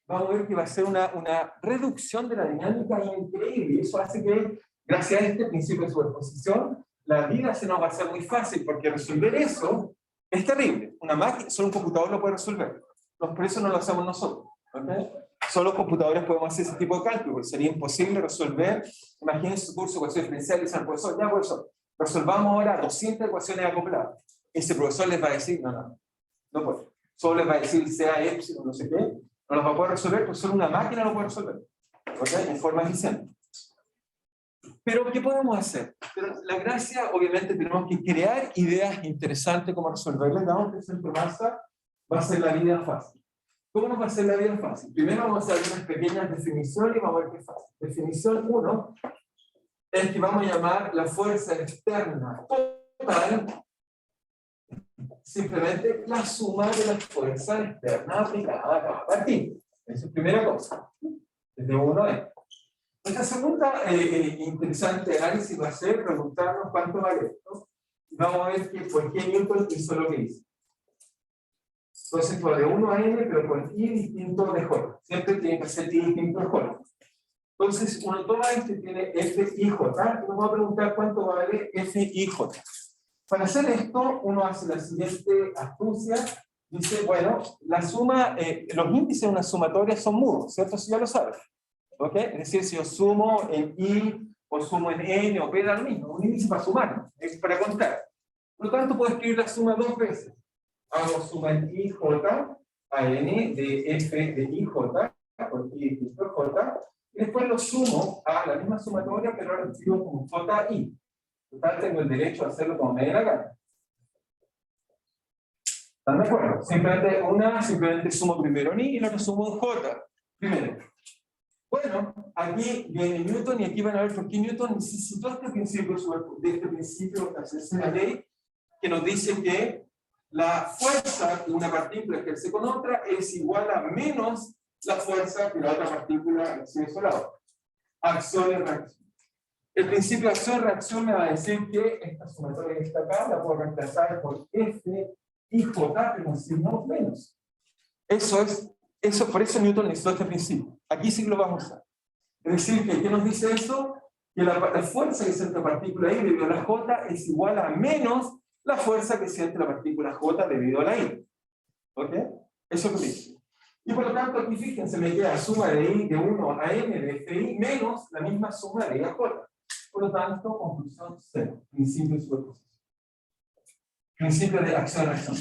Vamos a ver que va a ser una reducción de la dinámica increíble, y eso hace que, gracias a este principio de superposición, la vida se nos va a hacer muy fácil, porque resolver eso es terrible. Una máquina, solo un computador lo puede resolver. Por eso no lo hacemos nosotros. ¿Okay? Solo los computadores podemos hacer ese tipo de cálculo, porque sería imposible resolver. Imagínense su curso de ecuaciones diferenciales y dice al profesor, ya profesor, resolvamos ahora 200 ecuaciones acopladas. Ese profesor les va a decir, no puede. Solo les va a decir sea epsilon, no sé qué, no los va a poder resolver, porque solo una máquina lo puede resolver. ¿Okay? En forma eficiente. Pero, ¿qué podemos hacer? Pero la gracia, obviamente, tenemos que crear ideas interesantes como resolverlas. Damos que el centro de masa va a ser la vida fácil. ¿Cómo nos va a hacer la vida fácil? Primero vamos a hacer unas pequeñas definiciones y vamos a ver qué es fácil. Definición 1 es que vamos a llamar la fuerza externa total simplemente la suma de las fuerzas externas aplicadas a cada partícula. Esa es la primera cosa. Desde 1 a Esta segunda interesante análisis va a ser preguntarnos cuánto vale esto. Y vamos a ver por qué Newton hizo lo que hizo. Entonces, por de 1 a n, pero con i distinto de j. Siempre tiene que ser i distinto de j. Entonces, uno toma tiene f i j, y nos va a preguntar cuánto vale f i j. Para hacer esto, uno hace la siguiente astucia. Dice, bueno, la suma, los índices de una sumatoria son mudos, ¿cierto? Eso ya lo sabes. ¿Ok? Es decir, si yo sumo en i, o sumo en n, o p, da lo mismo. Un índice para sumar, es para contar. Por lo tanto, puedo escribir la suma dos veces. Hago suma en ij a n de f de ij, por i distinto de j, y después lo sumo a la misma sumatoria, pero ahora lo escribo como ji. Total, tengo el derecho a hacerlo como me dé la gana. ¿Están de acuerdo? Simplemente sumo primero en i y luego sumo en j. Primero. Bueno, aquí viene Newton y aquí van a ver por qué Newton necesitó este principio, hacerse una ley que nos dice que la fuerza de una partícula que ejerce con otra es igual a menos la fuerza que la otra partícula ejerce sobre la otra. Acción y reacción. El principio de acción y reacción me va a decir que esta sumatoria que está acá la puedo reemplazar por f y j, que nos signo menos. Por eso Newton necesitó este principio. Aquí sí que lo vamos a usar. Es decir, ¿qué nos dice eso? Que la fuerza que siente la partícula I debido a la J es igual a menos la fuerza que siente la partícula J debido a la I. ¿Ok? Eso es lo que dice. Y por lo tanto, aquí fíjense, me queda suma de I de 1 a n de FI menos la misma suma de I a J. Por lo tanto, conclusión 0. Principio de superposición. Principio de acción-reacción.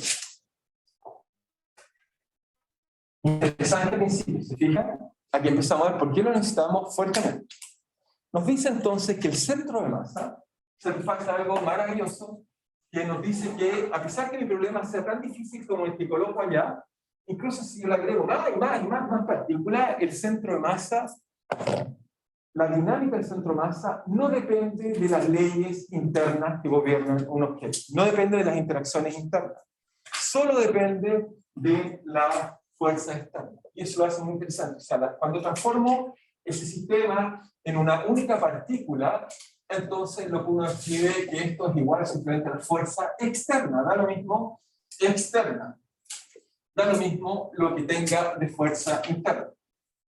Interesante principio, ¿se fijan? Aquí empezamos a ver por qué lo necesitamos fuertemente. Nos dice entonces que el centro de masa satisface algo maravilloso, que nos dice que, a pesar que mi problema sea tan difícil como el que coloco allá, incluso si yo le agrego más partículas, el centro de masa, la dinámica del centro de masa no depende de las leyes internas que gobiernan un objeto, no depende de las interacciones internas, solo depende de la fuerza externa. Y eso lo hace muy interesante. O sea, cuando transformo ese sistema en una única partícula, entonces lo que uno escribe que esto es igual a simplemente la fuerza externa, da lo mismo externa, da lo mismo lo que tenga de fuerza interna.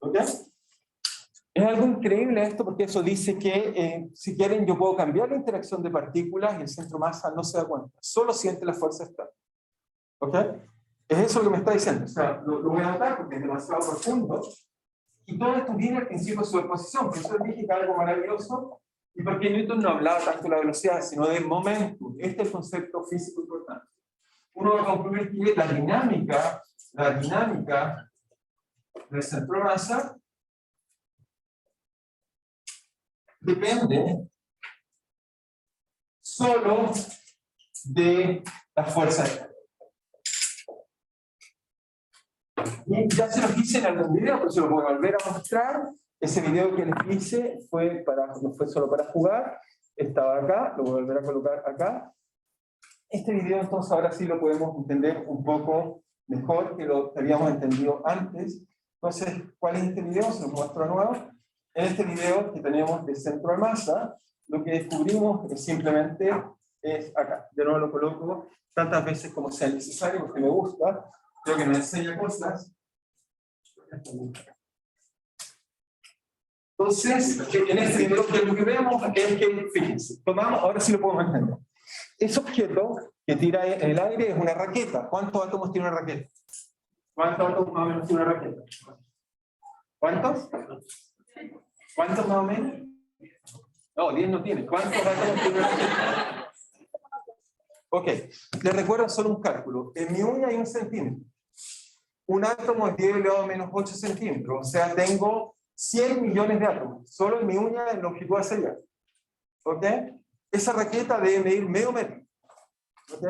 ¿Ok? Es algo increíble esto porque eso dice que si quieren yo puedo cambiar la interacción de partículas y el centro masa no se da cuenta, solo siente la fuerza externa. ¿Ok? Es eso lo que me está diciendo. O sea, lo voy a anotar porque es demasiado profundo. Y todo esto viene al principio de superposición, por eso les dije que algo maravilloso, y porque Newton no hablaba tanto de la velocidad, sino del momentum. Este es el concepto físico importante. Uno va a concluir que la dinámica del centro de masa depende solo de la fuerza externa. Y ya se los hice en algún video, pero se lo voy a volver a mostrar. Ese video que les hice no fue solo para jugar, estaba acá, lo voy a volver a colocar acá. Este video entonces ahora sí lo podemos entender un poco mejor que lo que habíamos entendido antes. Entonces, ¿cuál es este video? Se lo muestro de nuevo. En este video que tenemos de centro de masa, lo que descubrimos es simplemente acá. De nuevo lo coloco tantas veces como sea necesario porque me gusta. Creo que me enseña cosas. Entonces, en este video lo que vemos es que, fíjense, tomamos, ahora sí lo podemos entender. Ese objeto que tira en el aire es una raqueta. ¿Cuántos átomos tiene una raqueta? ¿Cuántos átomos más o menos tiene una raqueta? ¿Cuántos? ¿Cuántos más o menos? No, 10 no tiene. ¿Cuántos átomos tiene una raqueta? Ok, les recuerdo solo un cálculo. En mi uña hay 1 centímetro. Un átomo es 10 elevado a menos 8 centímetros. O sea, tengo 100 millones de átomos. Solo en mi uña en longitud celular. ¿Ok? Esa raqueta debe medir medio metro. ¿Ok?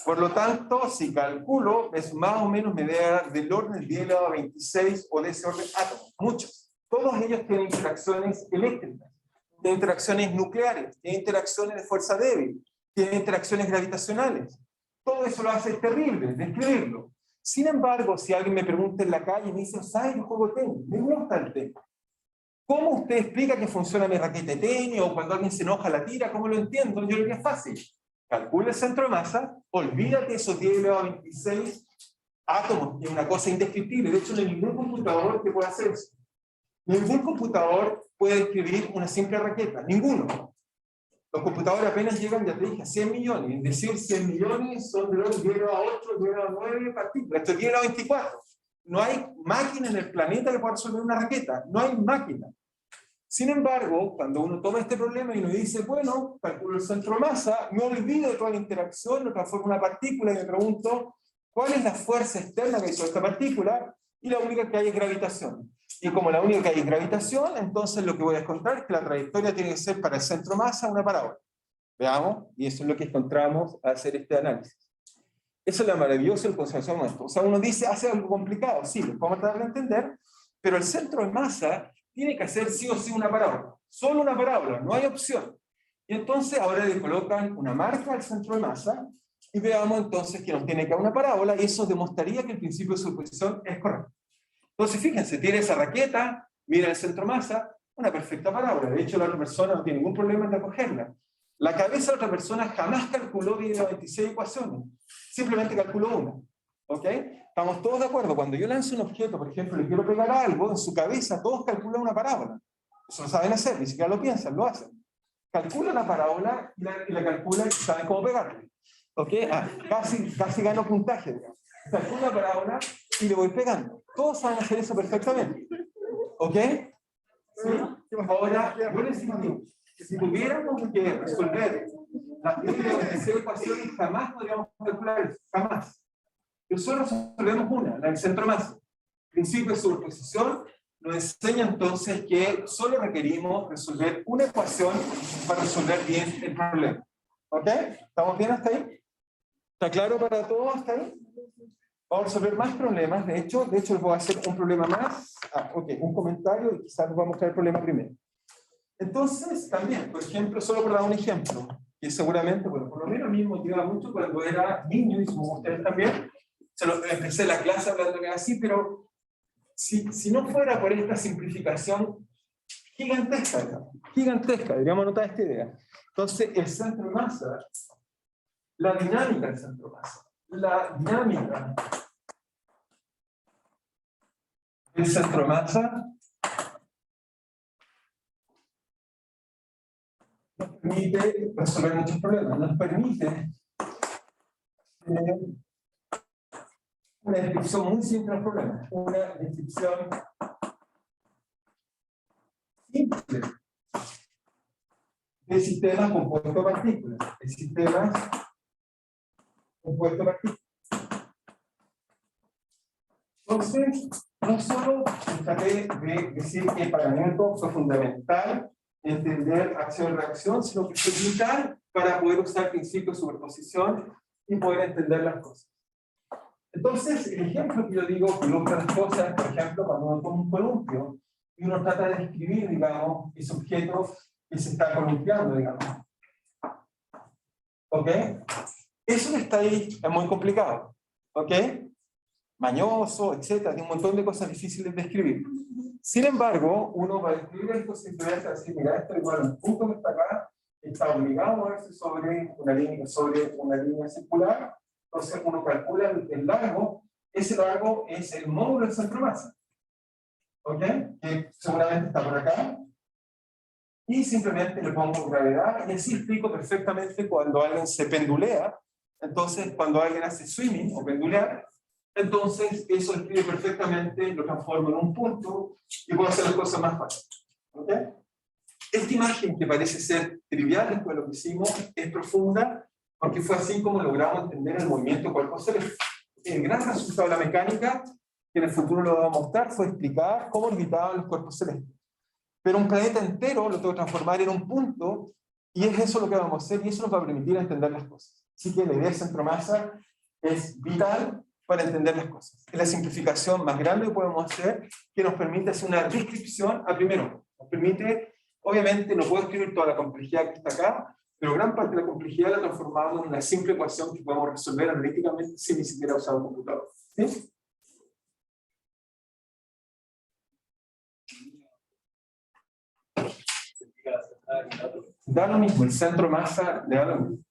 Por lo tanto, si calculo, es más o menos me debe dar del orden de 10 elevado a 26 o de ese orden átomos. Muchos. Todos ellos tienen interacciones eléctricas, tienen interacciones nucleares, tienen interacciones de fuerza débil, tienen interacciones gravitacionales. Todo eso lo hace terrible, describirlo. Sin embargo, si alguien me pregunta en la calle y me dice, ¿sabes? Yo juego tenis, me gusta el tenis. ¿Cómo usted explica que funciona mi raqueta de tenis? O cuando alguien se enoja la tira, ¿cómo lo entiendo? Yo le diría fácil. Calcula el centro de masa, olvídate esos 10 elevado a 26 átomos, que es una cosa indescriptible. De hecho, no hay ningún computador que pueda hacer eso. Ningún computador puede escribir una simple raqueta, ninguno. Los computadores apenas llegan, ya te dije, a 100 millones. Es decir, 100 millones son de los 10 elevado a 8, 10 elevado a 9 partículas. Esto es 10 elevado a 24. No hay máquina en el planeta que pueda resolver una raqueta. No hay máquina. Sin embargo, cuando uno toma este problema y uno dice, bueno, calculo el centro de masa, me olvido de toda la interacción, lo transformo en una partícula y me pregunto, ¿cuál es la fuerza externa que hizo esta partícula? Y la única que hay es gravitación. Y como la única que hay es gravitación, entonces lo que voy a encontrar es que la trayectoria tiene que ser para el centro de masa una parábola. Veamos, y eso es lo que encontramos al hacer este análisis. Eso es lo maravilloso del conservación nuestro. O sea, uno dice, hace algo complicado, sí, lo podemos tratar de entender, pero el centro de masa tiene que hacer sí o sí una parábola. Solo una parábola, no hay opción. Y entonces ahora le colocan una marca al centro de masa, y veamos entonces que nos tiene que dar una parábola, y eso demostraría que el principio de superposición es correcto. Entonces, fíjense, tiene esa raqueta, mira el centro masa, una perfecta parábola. De hecho, la otra persona no tiene ningún problema en recogerla. La cabeza de otra persona jamás calculó 10 a la 26 ecuaciones. Simplemente calculó una. ¿Ok? Estamos todos de acuerdo. Cuando yo lanzo un objeto, por ejemplo, le quiero pegar algo, en su cabeza todos calculan una parábola. Eso lo saben hacer, ni siquiera lo piensan, lo hacen. Calculan la parábola y la calculan y saben cómo pegarle. ¿Ok? Casi gano puntaje, digamos. Calculo la parábola y le voy pegando. Todos saben hacer eso perfectamente. ¿Ok? ¿Sí? Ahora, yo les digo, si tuviéramos que resolver las 26 ecuaciones, jamás podríamos calcular eso. Jamás. Nosotros resolvemos una, la del centro de masa. Principio de superposición nos enseña entonces que solo requerimos resolver una ecuación para resolver bien el problema. ¿Ok? ¿Estamos bien hasta ahí? ¿Está claro para todos hasta ahí? Vamos a resolver más problemas. De hecho les voy a hacer un problema más. Ok, un comentario y quizás nos va a mostrar el problema primero. Entonces, también, por ejemplo, solo por dar un ejemplo, que seguramente, bueno, por lo menos a mí me motivaba mucho cuando era niño, y como ustedes también, empecé la clase hablando así, pero si no fuera por esta simplificación gigantesca, digamos. Gigantesca, deberíamos anotar esta idea. Entonces, el centro de masa, la dinámica del centro de masa, la dinámica del centro de masa nos permite resolver muchos problemas, nos permite una descripción muy simple del problema, una descripción simple de sistemas compuestos de partículas, de sistemas compuestos de partículas. Entonces, no solo traté de decir que para Newton fue fundamental entender acción y reacción, sino que es vital para poder usar principios de superposición y poder entender las cosas. Entonces, el ejemplo que yo digo que ilustra las cosas es, por ejemplo, cuando uno toma un columpio y uno trata de describir, digamos, ese objeto que se está columpiando, digamos. ¿Ok? Eso que está ahí es muy complicado. ¿Ok? Mañoso, etcétera, tiene un montón de cosas difíciles de escribir. Sin embargo, uno va a escribir esto simplemente así, mira, esto igual a un punto que está acá, está obligado a moverse sobre una línea circular, entonces uno calcula el largo, ese largo es el módulo del centro de masa, ¿ok? Que seguramente está por acá, y simplemente le pongo gravedad, y así explico perfectamente cuando alguien se pendulea, entonces cuando alguien hace swimming o pendulear, entonces eso escribe perfectamente, lo transformo en un punto y puedo hacer las cosas más fáciles. ¿Ok? Esta imagen que parece ser trivial después de lo que hicimos es profunda porque fue así como logramos entender el movimiento de cuerpos celestes. El gran resultado de la mecánica, que en el futuro lo vamos a mostrar, fue explicar cómo orbitaban los cuerpos celestes. Pero un planeta entero lo tengo que transformar en un punto y es eso lo que vamos a hacer y eso nos va a permitir entender las cosas. Así que la idea de centro masa es vital para entender las cosas. Es la simplificación más grande que podemos hacer, que nos permite hacer una descripción a primero. Nos permite, obviamente no puedo escribir toda la complejidad que está acá, pero gran parte de la complejidad la transformamos en una simple ecuación que podemos resolver analíticamente sin ni siquiera usar un computador. ¿Sí? Da lo mismo, el centro masa le da lo mismo.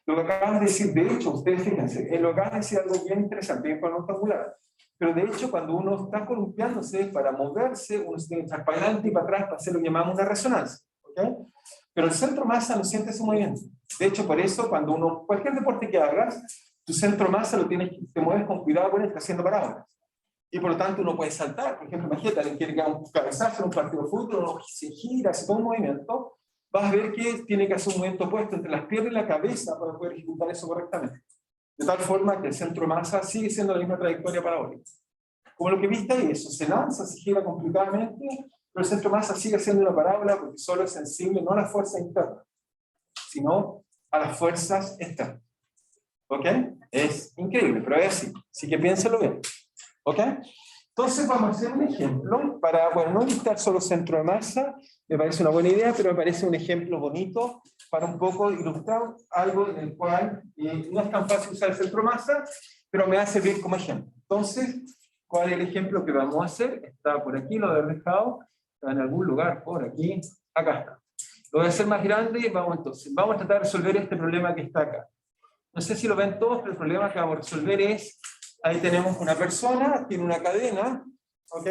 Lo que acaban de decir, de hecho, ustedes fíjense, lo que acaban de decir algo bien interesante, bien para no tabular. Pero de hecho, cuando uno está columpiándose para moverse, uno se tiene que echar para adelante y para atrás para hacer lo que llamamos una resonancia. ¿Okay? Pero el centro masa no siente ese movimiento. De hecho, por eso, cuando uno, cualquier deporte que hagas, tu centro masa lo tienes, te mueves con cuidado con él, está haciendo parábolas. Y por lo tanto, uno puede saltar. Por ejemplo, imagínate, alguien quiere que haga un cabezazo en un partido de fútbol, uno se gira, hace todo un movimiento. Vas a ver que tiene que hacer un movimiento opuesto entre las piernas y la cabeza para poder ejecutar eso correctamente. De tal forma que el centro de masa sigue siendo la misma trayectoria parabólica. Como lo que viste ahí, eso se lanza, se gira complicadamente, pero el centro de masa sigue siendo una parábola porque solo es sensible no a las fuerzas internas, sino a las fuerzas externas. ¿Ok? Es increíble, pero es así. Así que piénselo bien. ¿Ok? Entonces vamos a hacer un ejemplo para, bueno, no listar solo centro de masa, me parece una buena idea, pero me parece un ejemplo bonito para un poco ilustrar algo en el cual no es tan fácil usar el centro de masa, pero me va a servir como ejemplo. Entonces, ¿cuál es el ejemplo que vamos a hacer? Está por aquí, lo he dejado, está en algún lugar, por aquí, acá está. Lo voy a hacer más grande y vamos a tratar de resolver este problema que está acá. No sé si lo ven todos, pero el problema que vamos a resolver es, ahí tenemos una persona, tiene una cadena, ¿ok?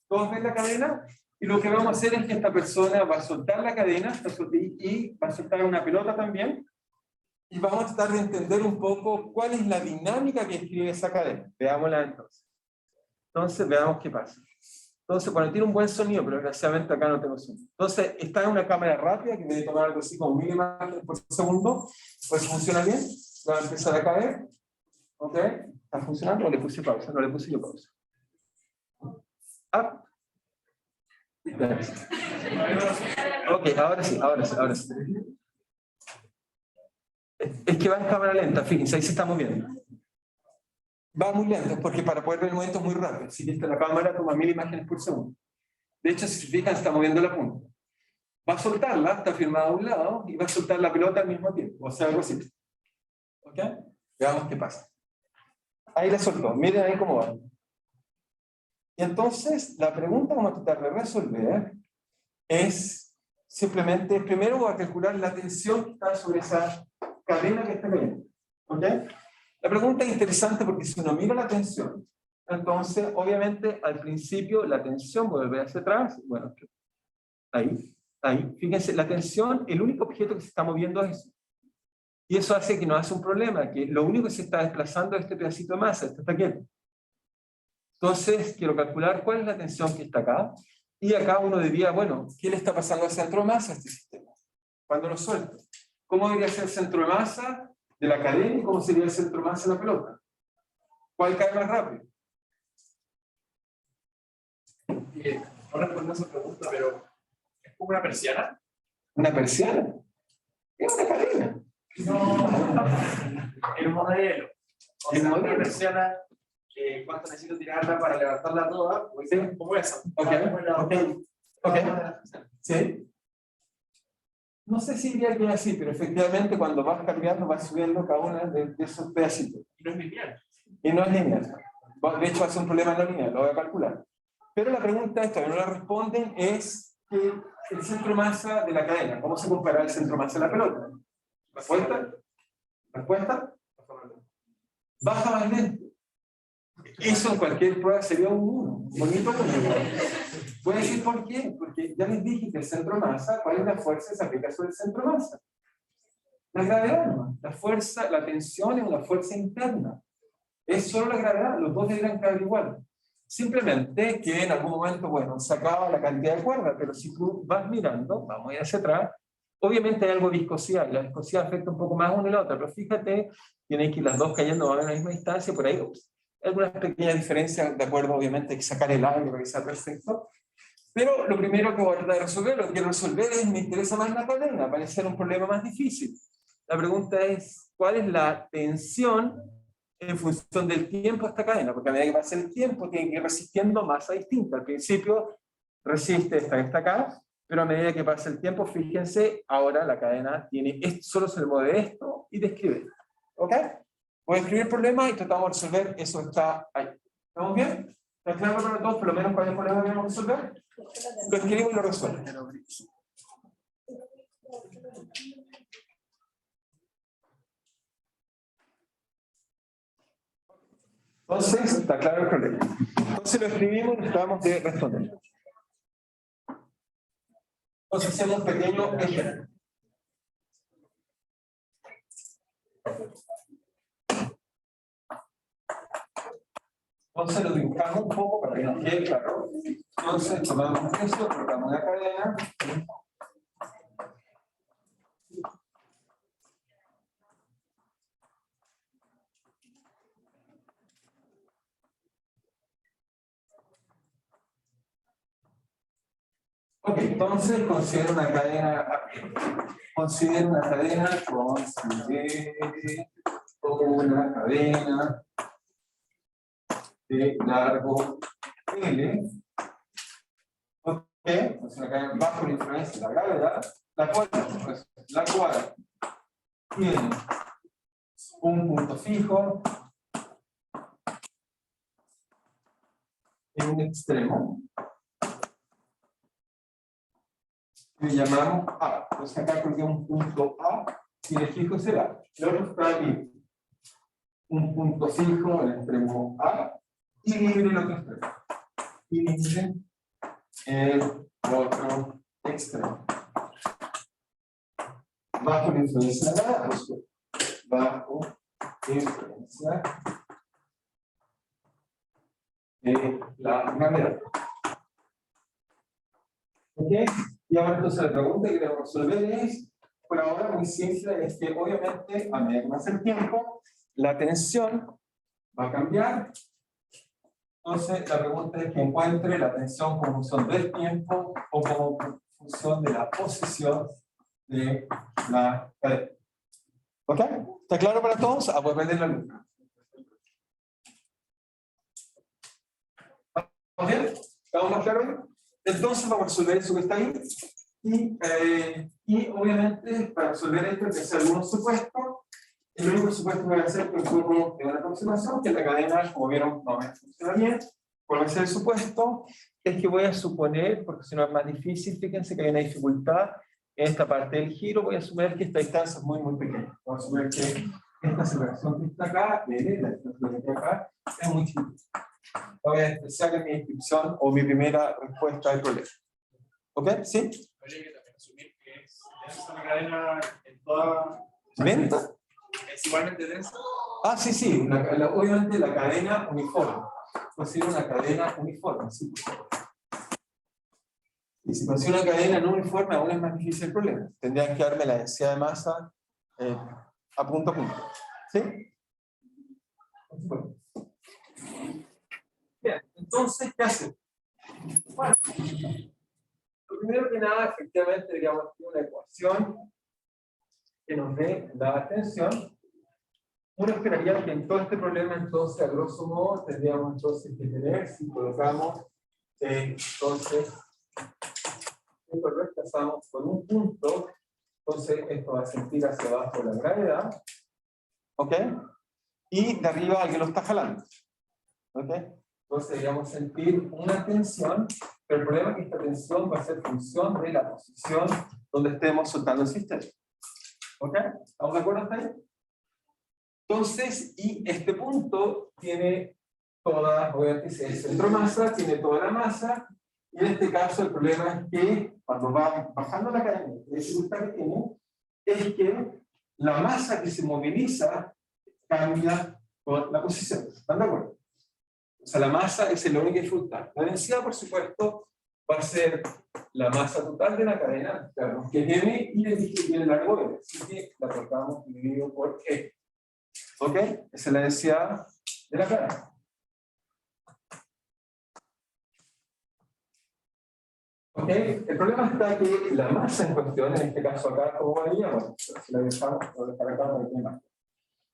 Todos ven la cadena, y lo que vamos a hacer es que esta persona va a soltar la cadena, y va a soltar una pelota también, y vamos a tratar de entender un poco cuál es la dinámica que escribe esa cadena. Veámosla entonces. Entonces, veamos qué pasa. Entonces, bueno, tiene un buen sonido, pero desgraciadamente acá no tengo sonido. Entonces, está en una cámara rápida que debe tomar algo así como 1000 imágenes por segundo. Pues funciona bien. Va a empezar a caer. ¿Ok? ¿Está funcionando? ¿O le puse pausa? No le puse yo pausa. Ah. Ok, ahora sí. Es que va en cámara lenta, fíjense, ahí se está moviendo. Va muy lento, porque para poder ver el movimiento es muy rápido. Si viste la cámara, toma 1000 imágenes por segundo. De hecho, si se fijan, está moviendo la punta. Va a soltarla, está firmada a un lado, y va a soltar la pelota al mismo tiempo. O sea, algo así. ¿Ok? Veamos qué pasa. Ahí la soltó. Miren ahí cómo va. Y entonces, la pregunta que vamos a tratar de resolver es simplemente, primero voy a calcular la tensión que está sobre esa cadena que está cayendo. ¿Ok? La pregunta es interesante porque si uno mira la tensión, entonces obviamente al principio la tensión vuelve hacia atrás, bueno, ahí, fíjense, la tensión, el único objeto que se está moviendo es eso. Y eso hace que no hace un problema, que lo único que se está desplazando es este pedacito de masa, este está quieto. Entonces, quiero calcular cuál es la tensión que está acá, y acá uno diría, bueno, ¿qué le está pasando al centro de masa a este sistema? Cuando lo suelto. ¿Cómo debería ser el centro de masa de la cadena y cómo sería el centro de masa de la pelota? ¿Cuál cae más rápido? No respondo a esa pregunta, pero ¿es como una persiana? ¿Una persiana? Es una cadena. No, el modelo. O El sea, modelo. una persiana, ¿cuánto necesito tirarla para levantarla toda? Pues es como esa. Ok. ¿Sí? No sé si diría que es así, pero efectivamente cuando vas cambiando, vas subiendo cada uno de esos pedacitos. Y no es lineal. Y no es lineal. De hecho, hace un problema no lineal, lo voy a calcular. Pero la pregunta esta que no la responden es que el centro de masa de la cadena, ¿cómo se compara el centro de masa de la pelota? ¿Respuesta? ¿Respuesta? Baja más lento. Eso en cualquier prueba sería un 1, un bonito 1. Voy a decir por qué, porque ya les dije que el centro de masa, ¿cuál es la fuerza que se aplica sobre el centro de masa? La gravedad, ¿no? La fuerza, la tensión es una fuerza interna. Es solo la gravedad, los dos deberían caer igual. Simplemente que en algún momento, bueno, se acaba la cantidad de cuerda, pero si tú vas mirando, vamos a ir hacia atrás, obviamente hay algo de viscosidad, y la viscosidad afecta un poco más una y la otra, pero fíjate, tienen que ir las dos cayendo a la misma distancia, por ahí, algunas pequeñas diferencias, de acuerdo, obviamente hay que sacar el aire para que sea perfecto, pero lo primero que voy a tratar de resolver, lo que quiero resolver es, me interesa más la cadena, va a ser un problema más difícil. La pregunta es, ¿cuál es la tensión en función del tiempo a esta cadena? Porque a medida que pasa el tiempo, tiene que ir resistiendo masa distinta. Al principio resiste esta que está acá, pero a medida que pasa el tiempo, fíjense, ahora la cadena tiene, solo se le mueve esto y describe esto. ¿Ok? Voy a escribir el problema y tratamos de resolver eso que está ahí. ¿Estamos bien? ¿Está claro para todos por lo menos cuál es el problema que vamos a resolver? Lo escribo y lo resuelvo. Entonces, está claro el problema. Entonces lo escribimos y tratamos de responder. Entonces hacemos un pequeño ejemplo. Entonces lo dibujamos un poco para que nos quede claro. Entonces tomamos eso, colocamos una cadena. Ok, entonces considero una cadena con una cadena de largo L, ok, es una cadena bajo la influencia de la gravedad, la cual tiene un punto fijo en un extremo, que le llamamos A. Entonces acá coloqué un punto A y el fijo será. El otro está aquí. Un punto fijo en el extremo A y libre el otro extremo. Y libre el otro extremo. Bajo la influencia de la atmósfera. Bajo influencia de la gravedad. ¿Ok? Y ahora entonces la pregunta que queremos resolver es, por ahora muy simple, es que obviamente a medida que pasa el tiempo, la tensión va a cambiar. Entonces la pregunta es que encuentre la tensión como función del tiempo o como función de la posición de la cadena. ¿Ok? ¿Está claro para todos? A volver de la luz. ¿Estamos bien? ¿Estamos más claros? Entonces vamos a resolver eso que está ahí. Y obviamente para resolver esto hay que hacer algunos supuestos. El único supuesto que voy a hacer es un poco de una aproximación, que la cadena, como vieron, no me funciona bien. ¿Cuál va a ser el supuesto? es que voy a suponer, porque si no es más difícil, fíjense que hay una dificultad en esta parte del giro, voy a asumir que esta distancia es muy, muy pequeña. Voy a asumir que esta separación que está acá, la distancia que está acá, es muy chiquita. Voy a expresar en mi descripción o mi primera respuesta al problema. ¿Ok? ¿Sí? Habría que también asumir que es densa la cadena en toda. ¿Lenta? Es igualmente densa. Ah, sí, sí. Obviamente la cadena uniforme. Considero una cadena uniforme. Sí, por favor. Y si considero una cadena no uniforme, aún es más difícil el problema. Tendrían que darme la densidad de masa a punto a punto. ¿Sí? Bueno. Bien, entonces, ¿qué hacemos? Bueno, lo primero que nada, efectivamente, deberíamos tener una ecuación que nos dé la tensión. Uno esperaría que en todo este problema, entonces, a grosso modo, tendríamos entonces que tener, si colocamos, entonces, esto lo reemplazamos con un punto, entonces esto va a sentir hacia abajo la gravedad, ¿ok? Y de arriba alguien lo está jalando, ¿ok? Entonces deberíamos sentir una tensión, pero el problema es que esta tensión va a ser función de la posición donde estemos soltando el sistema. ¿Ok? ¿Estamos de acuerdo hasta ahí? Entonces, y este punto tiene toda, obviamente es el centro de masa, tiene toda la masa, y en este caso el problema es que cuando va bajando la cadena, la dificultad que tiene, es que la masa que se moviliza cambia con la posición. ¿Están de acuerdo? O sea, la masa es la única dificultad. La densidad, por supuesto, va a ser la masa total de la cadena, claro, que es m y el largo m. Así que la cortamos dividido por e. ¿Ok? Esa es la densidad de la cadena. ¿Ok? El problema está que la masa en cuestión, en este caso acá, ¿cómo varía? Bueno, si la dejamos, lo dejar acá para que más.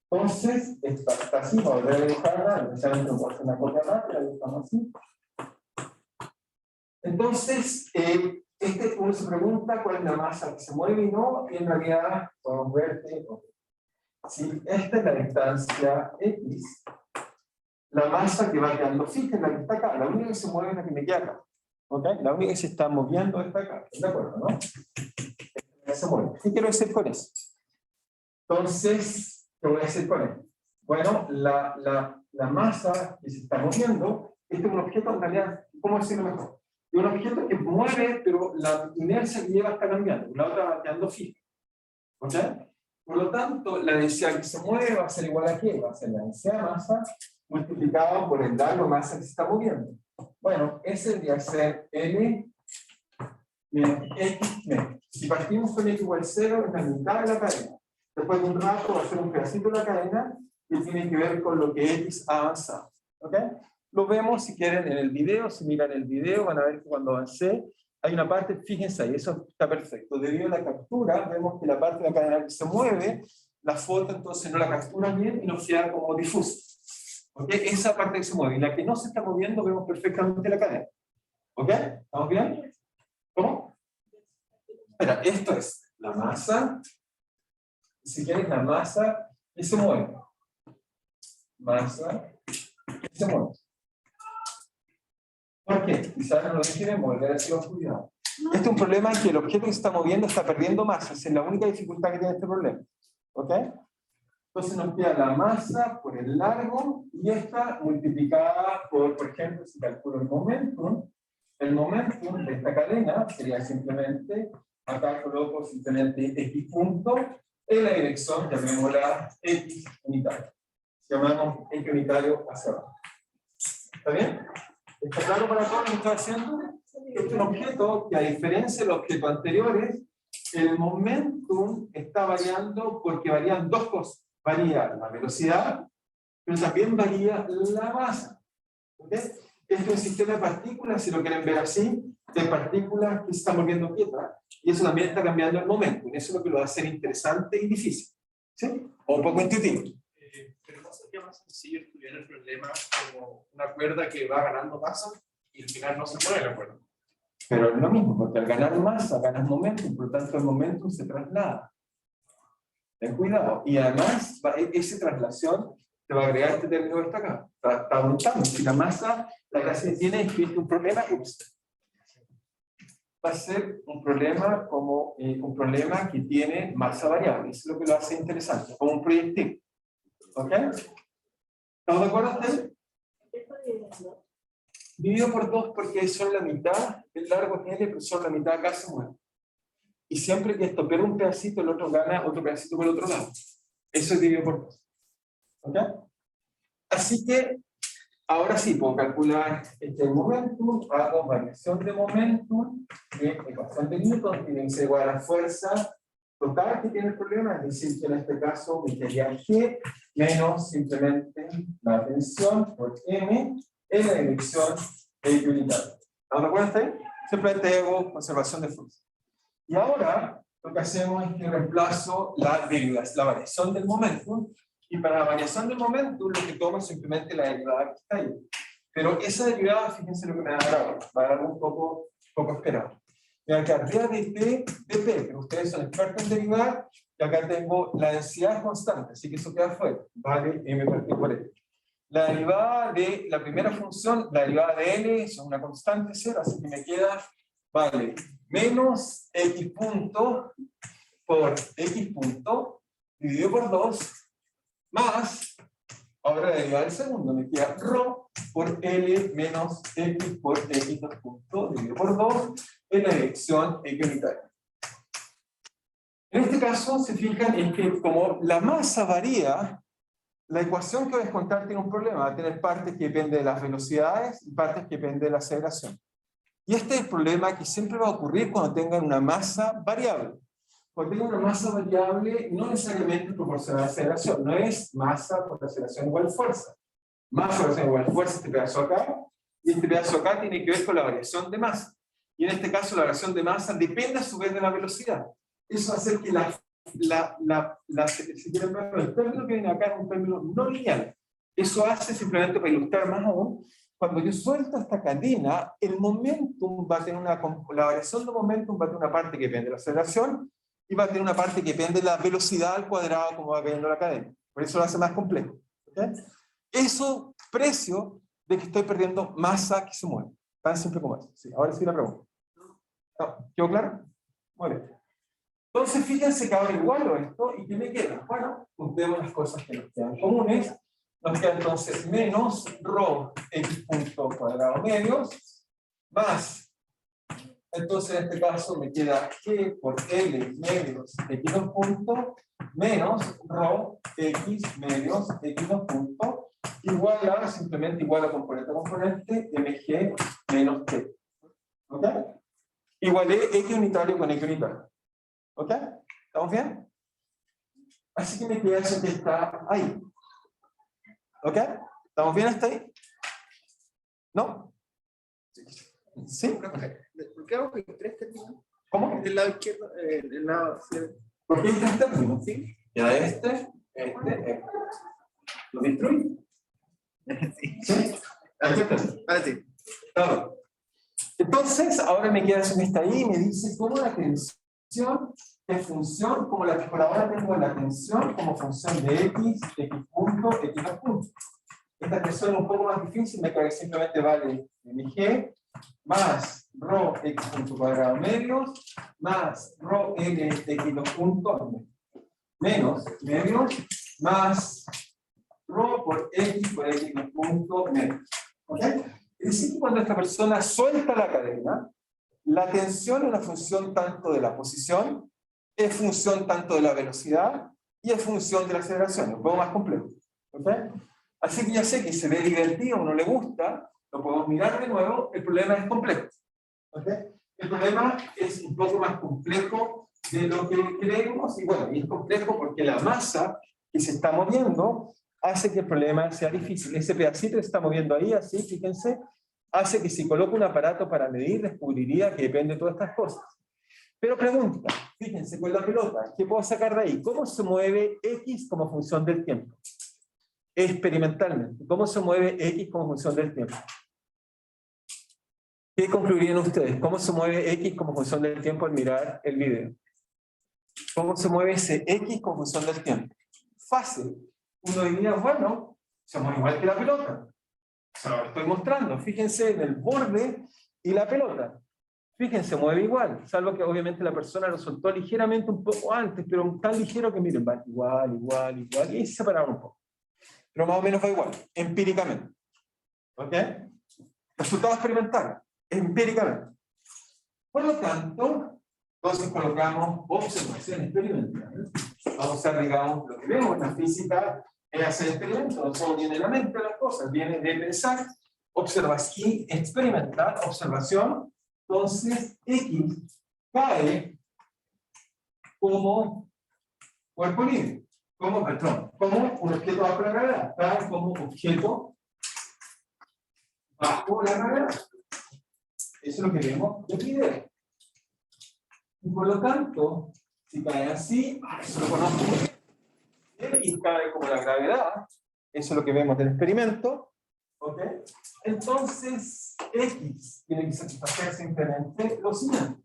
Entonces, está así, vamos a dibujarla, especialmente no puedo hacer una copia rápida, la dibujamos así. Entonces, uno se pregunta cuál es la masa que se mueve y no, y en realidad podemos ver que si esta es la distancia X, la masa que va quedando fija es la que está acá, la única que se mueve es la que me queda acá. ¿Ok? La única que se está moviendo está acá, ¿de acuerdo? ¿No? Se mueve. ¿Qué quiero decir con eso? Entonces, ¿qué voy a decir con esto? Bueno, la masa que se está moviendo, este es un objeto en realidad, ¿cómo decirlo mejor? Es un objeto que mueve, pero la inercia que lleva está cambiando, la otra va quedando fija. ¿Ok? Por lo tanto, la densidad que se mueve va a ser igual a ¿qué? Va a ser la densidad de masa multiplicado por el largo de masa que se está moviendo. Bueno, ese debería ser L menos X menos. Si partimos con X igual 0, es la mitad de la cadena. Después de un rato va a ser un pedacito de la cadena que tiene que ver con lo que X ha avanzado. ¿Ok? Lo vemos si quieren en el video, si miran el video van a ver que cuando avancé hay una parte, fíjense ahí, eso está perfecto. Debido a la captura, vemos que la parte de la cadena que se mueve, la foto entonces no la captura bien y nos queda como difusa. ¿Ok? Esa parte que se mueve. Y la que no se está moviendo, vemos perfectamente la cadena. ¿Ok? ¿Estamos bien? ¿Cómo? Espera, esto es la masa. Si quieres, la masa que se mueve. Masa que se mueve. ¿Por qué? Quizás no lo quieren volver a decir oscuridad. Este es un problema en que el objeto que se está moviendo está perdiendo masa. Esa es la única dificultad que tiene este problema. ¿Ok? Entonces nos queda la masa por el largo y esta multiplicada por ejemplo, si calculo el momentum de esta cadena sería simplemente, acá coloco simplemente X punto en la dirección, llamémosla X unitario. Llamamos X unitario hacia abajo. ¿Está bien? ¿Está claro para todos lo que estoy haciendo? Este es un objeto que, a diferencia de los objetos anteriores, el momentum está variando porque varían dos cosas. Varía la velocidad, pero también varía la masa. ¿Okay? Este es un sistema de partículas, si lo quieren ver así, de partículas que se están volviendo quietas, y eso también está cambiando el momentum. Eso es lo que lo hace interesante y difícil. ¿Sí? O un poco intuitivo. Pero no sería más sencillo estudiar el problema como una cuerda que va ganando masa y al final no se mueve la cuerda. Pero es lo mismo, porque al ganar masa ganas momentum, por lo tanto el momentum se traslada. Ten cuidado. Y además, esa traslación te va a agregar este término que está acá. Está aumentando. Si la masa La clase que tiene es que un problema, va a ser un problema como un problema que tiene masa variable. Eso es lo que lo hace interesante, como un proyectil. ¿Ok? ¿Estamos de acuerdo ustedes? Dividido por 2 porque son la mitad, el largo es L, pero son la mitad acá se mueve. Y siempre que esto pierde un pedacito, el otro gana otro pedacito por el otro lado. Eso es dividido por 2. ¿Ok? Así que, ahora sí, puedo calcular este momentum, hago variación de momentum, de ecuación de Newton, tiene que ser igual a la fuerza total que tiene el problema, es decir, que en este caso me quedaría G menos simplemente la tensión por M en la dirección de unitaria. ¿Estamos de acuerdo hasta ahí? Simplemente hago conservación de fuerza. Y ahora lo que hacemos es que reemplazo la variación del momentum, y para la variación del momentum lo que tomo es simplemente la derivada que está ahí. Pero esa derivada, fíjense lo que me va a dar ahora, va a dar un poco esperado. Mira que arriba de P, de P, pero ustedes son expertos en derivar, y acá tengo la densidad constante, así que eso queda fuera, vale M partido por L. La derivada de la primera función, la derivada de L, es una constante cero, así que me queda, vale, menos X punto por X punto, dividido por 2, más, ahora la derivada del segundo, me queda ρ por L menos X por X dos puntos, dividido por 2, en la dirección X unitaria. En este caso, se fijan en que como la masa varía, la ecuación que voy a descontar tiene un problema, va a tener partes que dependen de las velocidades y partes que dependen de la aceleración. Y este es el problema que siempre va a ocurrir cuando tengan una masa variable. Cuando tengan una masa variable, no necesariamente proporcional a la aceleración, no es masa por aceleración igual fuerza. Masa por aceleración igual fuerza, este pedazo acá, y este pedazo acá tiene que ver con la variación de masa. Y en este caso la variación de masa depende a su vez de la velocidad. Eso hace que si quieren ver, el término que viene acá es un término no lineal. Eso hace, simplemente para ilustrar más aún, cuando yo suelto esta cadena, el momentum va a tener la variación de momentum va a tener una parte que depende de la aceleración y va a tener una parte que depende de la velocidad al cuadrado como va cayendo la cadena. Por eso lo hace más complejo. ¿Okay? Eso, precio de que estoy perdiendo masa que se mueve. Tan simple como eso. Sí, ahora sí la pregunta. ¿No? ¿Quedó claro? Muy bien. Entonces, fíjense que ahora igualo esto, ¿y qué me queda? Bueno, juntemos las cosas que nos quedan comunes. Nos queda entonces menos ρ x punto cuadrado medios, más, entonces en este caso me queda g por L medios x2 punto, menos ρ x medios x2 punto, igual a, simplemente igual a componente a componente, mg menos t. ¿Ok? Igualé x unitario con x unitario. ¿Ok? ¿Estamos bien? Así que me queda eso que está ahí. ¿Ok? ¿Estamos bien hasta ahí? ¿No? ¿Sí? ¿Por qué hago que 3 términos? ¿Cómo? Del lado izquierdo, del lado izquierdo. ¿Por qué este término? ¿Sí? Ya este. ¿Lo destruí? ¿Sí? Ahora sí. Claro. Entonces, ahora me queda eso que está ahí y me dice cómo la tensión es función, como la que por ahora tengo la tensión como función de x punto, x2 punto. Esta tensión es un poco más difícil, me queda que simplemente vale mg más ρ x punto cuadrado medios más ρ n x2 punto menos medios más ρ por x2 punto menos. ¿Ok? Es decir, que cuando esta persona suelta la cadena, la tensión es una función tanto de la posición, es función tanto de la velocidad y es función de la aceleración, un poco más complejo. ¿Okay? Así que ya sé que se ve divertido, a uno le gusta, lo podemos mirar de nuevo, el problema es complejo. ¿Okay? El problema es un poco más complejo de lo que creemos, y bueno, y es complejo porque la masa que se está moviendo hace que el problema sea difícil. Ese pedacito que se está moviendo ahí, así, fíjense, hace que si coloco un aparato para medir, descubriría que depende de todas estas cosas. Pero pregunta, fíjense con la pelota, ¿qué puedo sacar de ahí? ¿Cómo se mueve X como función del tiempo? Experimentalmente, ¿cómo se mueve X como función del tiempo? ¿Qué concluirían ustedes? ¿Cómo se mueve X como función del tiempo al mirar el video? ¿Cómo se mueve ese X como función del tiempo? Fácil. Uno diría, bueno, se mueve igual que la pelota. Se lo estoy mostrando. Fíjense en el borde y la pelota. Fíjense, mueve igual, salvo que obviamente la persona lo soltó ligeramente un poco antes, pero tan ligero que miren, va igual, y se separaron un poco. Pero más o menos va igual, empíricamente. ¿Ok? Resultado experimental, empíricamente. Por lo tanto, entonces colocamos observación experimental. Vamos a usar, digamos, lo que vemos en la física es hacer experimentos, no solo viene de la mente las cosas, viene de pensar, observación experimental, observación. Entonces, X cae como cuerpo libre, como un objeto bajo la gravedad, cae como objeto bajo la gravedad. Eso es lo que vemos en el video. Y por lo tanto, si cae así, eso lo conozco muy bien. X cae como la gravedad, eso es lo que vemos del experimento. ¿Ok? Entonces, X tiene que satisfacer simplemente lo siguiente.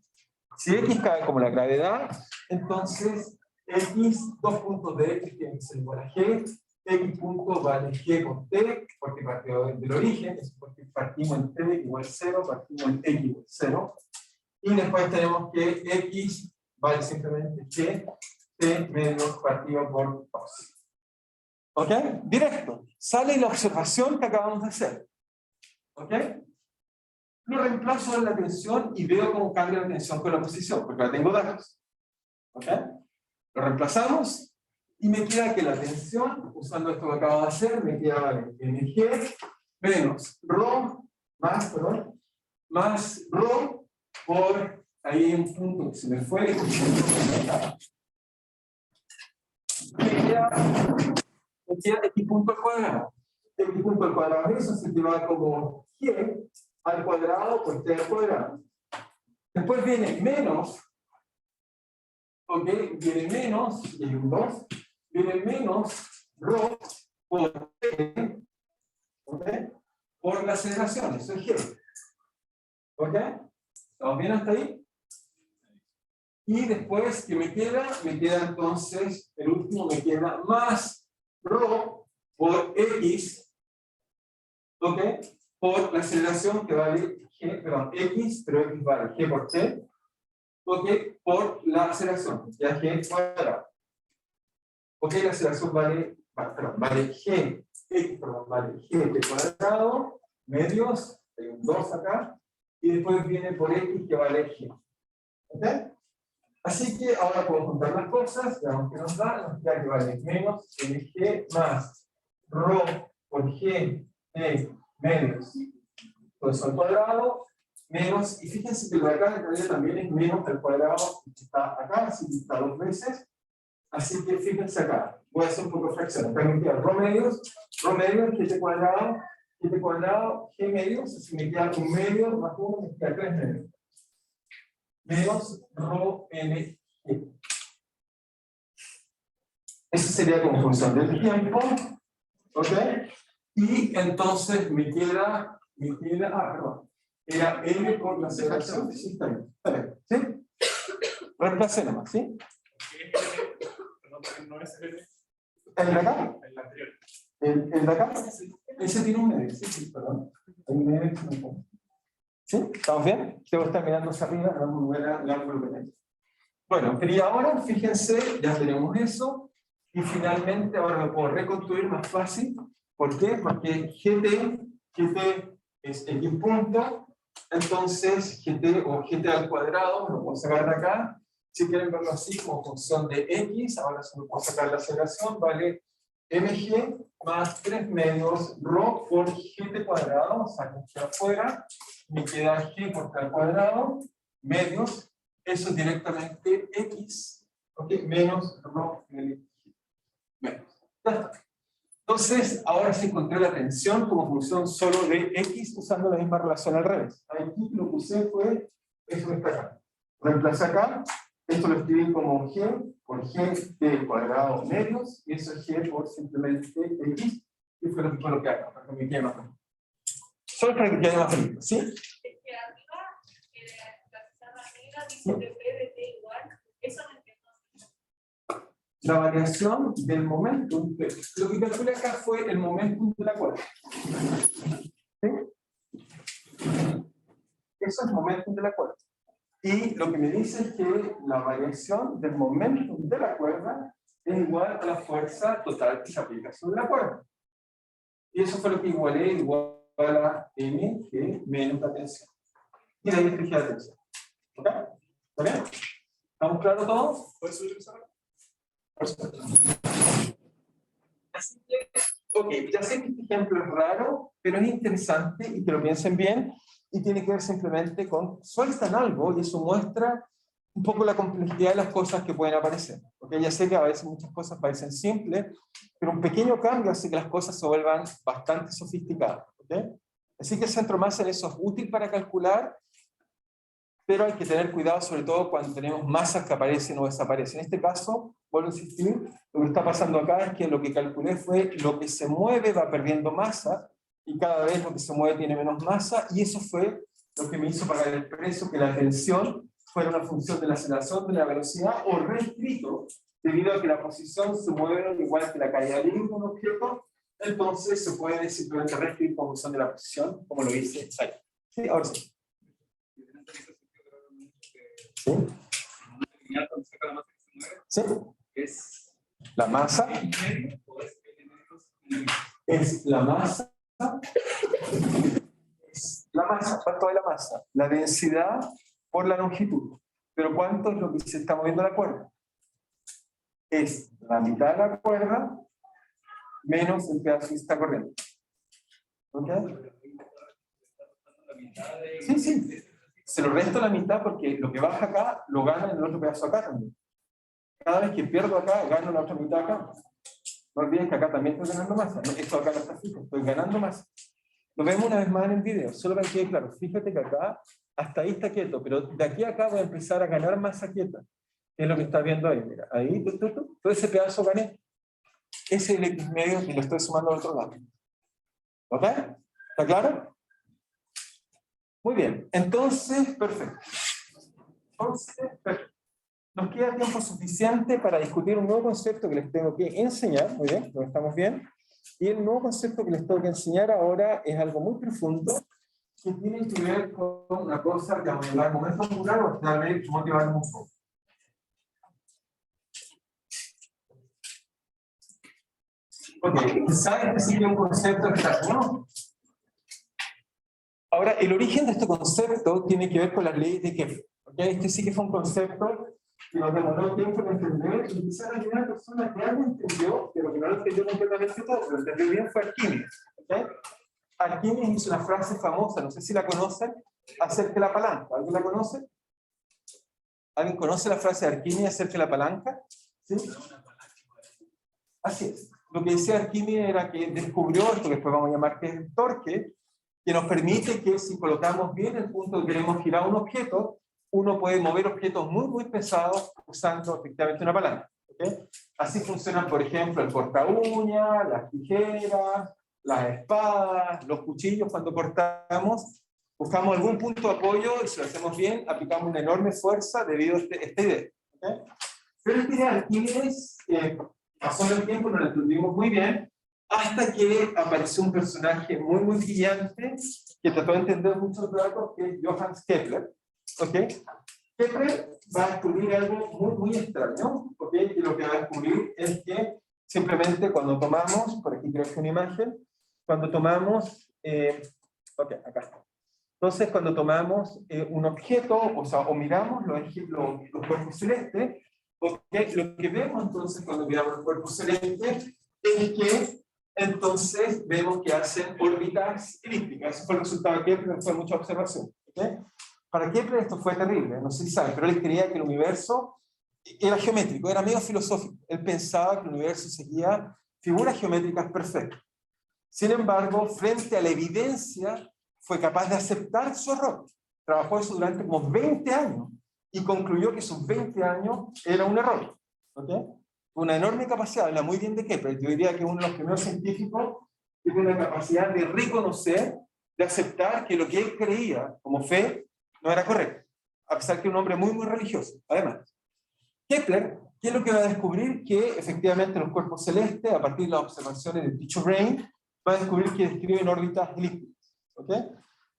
Si X cae como la gravedad, entonces X, dos puntos de X tienen que ser igual a G, X punto vale G con T, porque partió del origen, es porque partimos en T igual 0, partimos en X igual 0, y después tenemos que X vale simplemente G, T menos partido por 2. ¿Ok? Directo. Sale la observación que acabamos de hacer. ¿Ok? Lo reemplazo en la tensión y veo cómo cambia la tensión con la posición, porque la tengo datos. ¿Ok? Lo reemplazamos y me queda que la tensión, usando esto que acabo de hacer, me queda mg menos ρ, más ρ por, ahí hay un punto que se me fue, me queda x punto al cuadrado. X punto al cuadrado, eso se lleva como g al cuadrado por t al cuadrado. Después viene menos, ¿ok? Viene menos, y hay un 2, viene menos ρ por t, ¿ok? Por la aceleración, eso es g. ¿Ok? ¿Estamos bien hasta ahí? Y después, ¿qué me queda? Me queda entonces, el último me queda más ρ por x, ¿ok? Por la aceleración que vale g, perdón, x, pero x vale g por t, ¿ok? Por la aceleración, ya g cuadrado. ¿Ok? La aceleración vale g, x, perdón, vale g t cuadrado, medios, hay un 2 acá, y después viene por x que vale g. ¿Ok? Así que ahora podemos juntar las cosas, veamos que nos da que vale menos mg más ρ por g t medios, todo eso al cuadrado, menos, y fíjense que lo de acá en realidad también es menos al cuadrado que está acá, así que está 2 veces, así que fíjense acá, voy a hacer un poco de fracción, acá me queda ρ medios, gt cuadrado, g medios, así me queda un medio más 1, me queda 3 medios. Menos ρ n g. Eso sería como función del tiempo. ¿Ok? Y entonces me queda perdón. Era n por la aceleración. Sí, está bien. Está bien. ¿Sí? Reemplacé nomás, ¿sí? No es el ¿El de acá? anterior. ¿El de acá? Ese tiene un medio. Sí, perdón. Hay un medio que no. ¿Sí? ¿Estamos bien? Debo estar mirando hacia arriba, no muy buena la volumen. Bueno, y ahora, fíjense, ya tenemos eso, y finalmente ahora lo puedo reconstruir más fácil. ¿Por qué? Porque GT es X punto, entonces GT o GT al cuadrado, lo puedo sacar de acá. Si quieren verlo así como función de X, ahora se lo puedo sacar la aceleración, vale mg más 3 medios ρ por gt cuadrado, saco aquí afuera, me queda g por t al cuadrado, medios, eso es directamente x, ¿ok? Menos ρ menos. Ya está. Entonces, ahora sí encontré la tensión como función solo de x usando la misma relación al revés. Aquí lo que usé fue eso que está acá. Reemplacé acá, esto lo escribí como g por g t cuadrado medios, y eso es g por simplemente x, y fue lo que coloqué acá, para que me quede más bonito. Solo para que quede más bonito, ¿sí? Es que arriba, la pizarra negra dice que P de T igual, eso no entiendo. La variación del momentum, lo que calculé acá fue el momentum de la cuerda. Eso es el momentum de la cuerda. Y lo que me dice es que la variación del momentum de la cuerda es igual a la fuerza total que se aplica sobre la cuerda. Y eso fue lo que igualé igual a mg menos la tensión. Y de ahí fijé la tensión. ¿Ok? ¿Está bien? ¿Estamos claros todos? ¿Puedes subir esa? Así que, ok, ya sé que este ejemplo es raro, pero es interesante y que lo piensen bien, y tiene que ver simplemente con sueltan algo y eso muestra un poco la complejidad de las cosas que pueden aparecer. Porque ya sé que a veces muchas cosas parecen simples, pero un pequeño cambio hace que las cosas se vuelvan bastante sofisticadas. ¿Okay? Así que el centro masa en eso es útil para calcular, pero hay que tener cuidado sobre todo cuando tenemos masas que aparecen o desaparecen. En este caso, vuelvo a insistir, lo que está pasando acá es que lo que calculé fue lo que se mueve va perdiendo masa, y cada vez lo que se mueve tiene menos masa, y eso fue lo que me hizo pagar el precio, que la tensión fuera una función de la aceleración, de la velocidad, o reescrito, debido a que la posición se mueve igual que la caída libre de un objeto, entonces se puede simplemente reescribir como función de la posición, como lo hice ahí. Sí, ahora sí. ¿Sí? ¿Sí? Es La masa es la masa. La masa, ¿cuánto es la masa? La densidad por la longitud. Pero ¿cuánto es lo que se está moviendo la cuerda? Es la mitad de la cuerda menos el pedazo que está corriendo. ¿Ok? Sí, sí. Se lo resto la mitad porque lo que baja acá lo gana en el otro pedazo acá también. Cada vez que pierdo acá, gano la otra mitad acá. No olviden que acá también estoy ganando masa. Esto acá no está fijo, estoy ganando masa. Lo vemos una vez más en el video, solo para que quede claro. Fíjate que acá, hasta ahí está quieto, pero de aquí a acá voy a empezar a ganar masa quieta. Es lo que estás viendo ahí, mira. Ahí, todo ese pedazo gané. Ese es el X medio que lo estoy sumando al otro lado. ¿Ok? ¿Está claro? Muy bien. Entonces, perfecto. Nos queda tiempo suficiente para discutir un nuevo concepto que les tengo que enseñar. Muy bien, ¿lo estamos bien? Y el nuevo concepto que les tengo que enseñar ahora es algo muy profundo que tiene que ver con una cosa que vamos a hablar en momento popular o tal vez motivarnos un poco. Ok, ¿saben que sí que un concepto extraño? Ahora, el origen de este concepto tiene que ver con las leyes de Kepler. ¿Okay? Este sí que fue un concepto que nos demoró tiempo en entender, y quizás la primera persona que algo entendió, pero que no lo entendió completamente todo, pero entendió bien fue Arquímedes. ¿Okay? Arquímedes hizo una frase famosa, no sé si la conocen, acerca de la palanca. ¿Alguien la conoce? ¿Alguien conoce la frase de Arquímedes acerca de la palanca? ¿Sí? Así es. Lo que decía Arquímedes era que descubrió esto que después vamos a llamar que es el torque, que nos permite que si colocamos bien el punto que queremos girar un objeto, uno puede mover objetos muy, muy pesados usando efectivamente una palanca. ¿Okay? Así funcionan, por ejemplo, el corta uñas, las tijeras, las espadas, los cuchillos. Cuando cortamos, buscamos algún punto de apoyo y si lo hacemos bien, aplicamos una enorme fuerza debido a esta idea. ¿Okay? Pero esta idea de Arquímedes pasó en el tiempo, no la entendimos muy bien, hasta que apareció un personaje muy, muy brillante que trató de entender muchos datos, que es Johannes Kepler. ¿Okay? Kepler va a descubrir algo muy, muy extraño, ¿okay? Y lo que va a descubrir es que simplemente cuando tomamos, por aquí creo que una imagen, cuando tomamos, ok, acá. Entonces cuando tomamos un objeto, o sea, o miramos los cuerpos celestes, ¿okay? Lo que vemos entonces cuando miramos los cuerpos celestes es que entonces vemos que hacen órbitas elípticas. Ese fue el resultado de Kepler después de mucha observación. ¿Okay? Para Kepler esto fue terrible, no sé si saben, pero él creía que el universo era geométrico, era medio filosófico. Él pensaba que el universo seguía figuras geométricas perfectas. Sin embargo, frente a la evidencia, fue capaz de aceptar su error. Trabajó eso durante como 20 años y concluyó que esos 20 años era un error. ¿Okay? Una enorme capacidad, habla muy bien de Kepler. Yo diría que uno de los primeros científicos tiene una capacidad de reconocer, de aceptar que lo que él creía como fe no era correcto, a pesar que era un hombre muy, muy religioso. Además, Kepler, ¿qué es lo que va a descubrir? Que efectivamente los cuerpos celestes, a partir de las observaciones de Tycho Brahe, va a descubrir que describen órbitas elípticas. ¿Okay?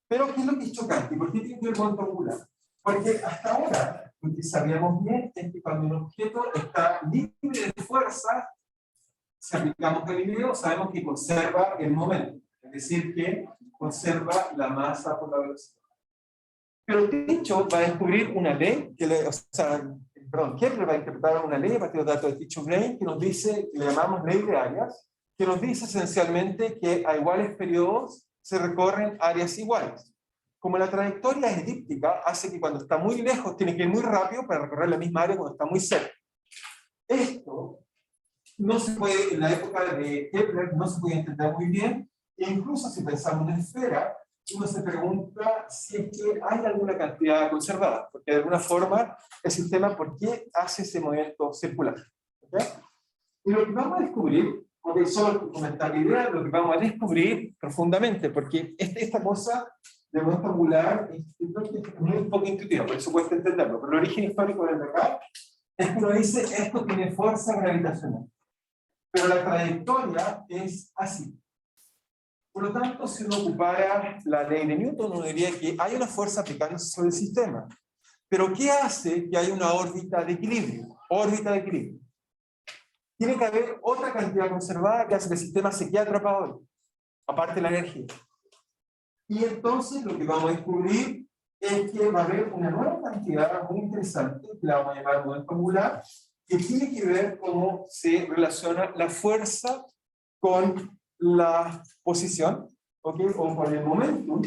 Pero, ¿qué es lo que es chocante? ¿Por qué tiene que ver con momento angular? Porque hasta ahora, lo que sabíamos bien es que cuando un objeto está libre de fuerza, si aplicamos Galileo, sabemos que conserva el momento. Es decir, que conserva la masa por la velocidad. Pero Tycho va a descubrir una ley, Kepler va a interpretar una ley a partir de los datos de Tycho-Brahe que nos dice, que le llamamos ley de áreas, que nos dice esencialmente que a iguales periodos se recorren áreas iguales. Como la trayectoria es elíptica, hace que cuando está muy lejos tiene que ir muy rápido para recorrer la misma área cuando está muy cerca. Esto no se puede, en la época de Kepler, no se puede entender muy bien, e incluso si pensamos en esfera, uno se pregunta si es que hay alguna cantidad conservada, porque de alguna forma el sistema, ¿por qué hace ese movimiento circular? ¿Okay? Y lo que vamos a descubrir, porque solo comentar la idea, lo que vamos a descubrir profundamente, porque esta cosa de momento angular es muy poco intuitiva, por eso cuesta entenderlo, pero el origen histórico del acá es que uno dice, esto tiene fuerza gravitacional, pero la trayectoria es así. Por lo tanto, si uno ocupara la ley de Newton, uno diría que hay una fuerza aplicándose sobre el sistema. Pero ¿qué hace que haya una órbita de equilibrio? Órbita de equilibrio. Tiene que haber otra cantidad conservada que hace que el sistema se quede atrapado ahí, aparte de la energía. Y entonces lo que vamos a descubrir es que va a haber una nueva cantidad muy interesante, que la vamos a llamar momento angular, que tiene que ver cómo se relaciona la fuerza con la posición, ¿okay? O con el momentum,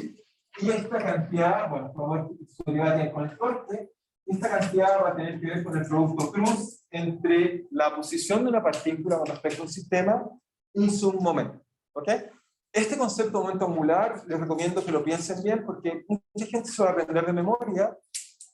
y esta cantidad, bueno, vamos a estudiar con el corte, esta cantidad va a tener que ver con el producto cruz entre la posición de una partícula con respecto a un sistema y su momento, ¿ok? Este concepto de momento angular, les recomiendo que lo piensen bien, porque mucha gente se va a aprender de memoria,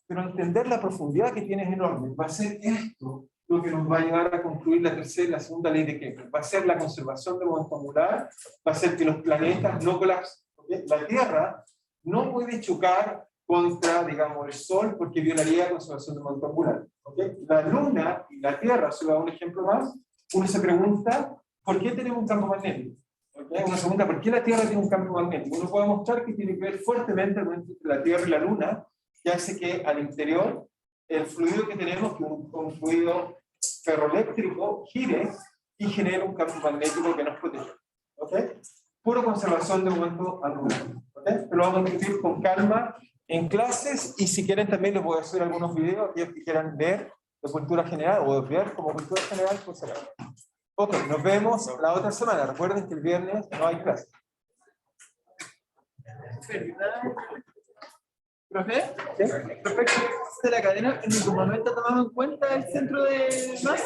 pero entender la profundidad que tiene es enorme. Va a ser esto lo que nos va a llevar a concluir la segunda ley de Kepler. Va a ser la conservación del momento angular, va a ser que los planetas no colapsen. ¿Okay? La Tierra no puede chocar contra, digamos, el Sol porque violaría la conservación del momento angular. ¿Okay? La Luna y la Tierra, solo un ejemplo más, uno se pregunta, ¿por qué tenemos un campo magnético? ¿Okay? Uno se pregunta, ¿por qué la Tierra tiene un campo magnético? Uno puede mostrar que tiene que ver fuertemente entre la Tierra y la Luna, que hace que al interior el fluido que tenemos, que es un fluido ferroeléctrico, gire y genere un campo magnético que nos protege. ¿Okay? Pura conservación de momento angular. ¿Okay? Pero lo vamos a discutir con calma en clases, y si quieren también les voy a hacer algunos videos, aquellos que quieran ver de cultura general o de ver como cultura general, pues será. Ok, nos vemos la otra semana. Recuerden que el viernes no hay clase. ¿Profe? ¿Sí? Respecto de la cadena, ¿en ningún momento tomamos en cuenta el centro de masa?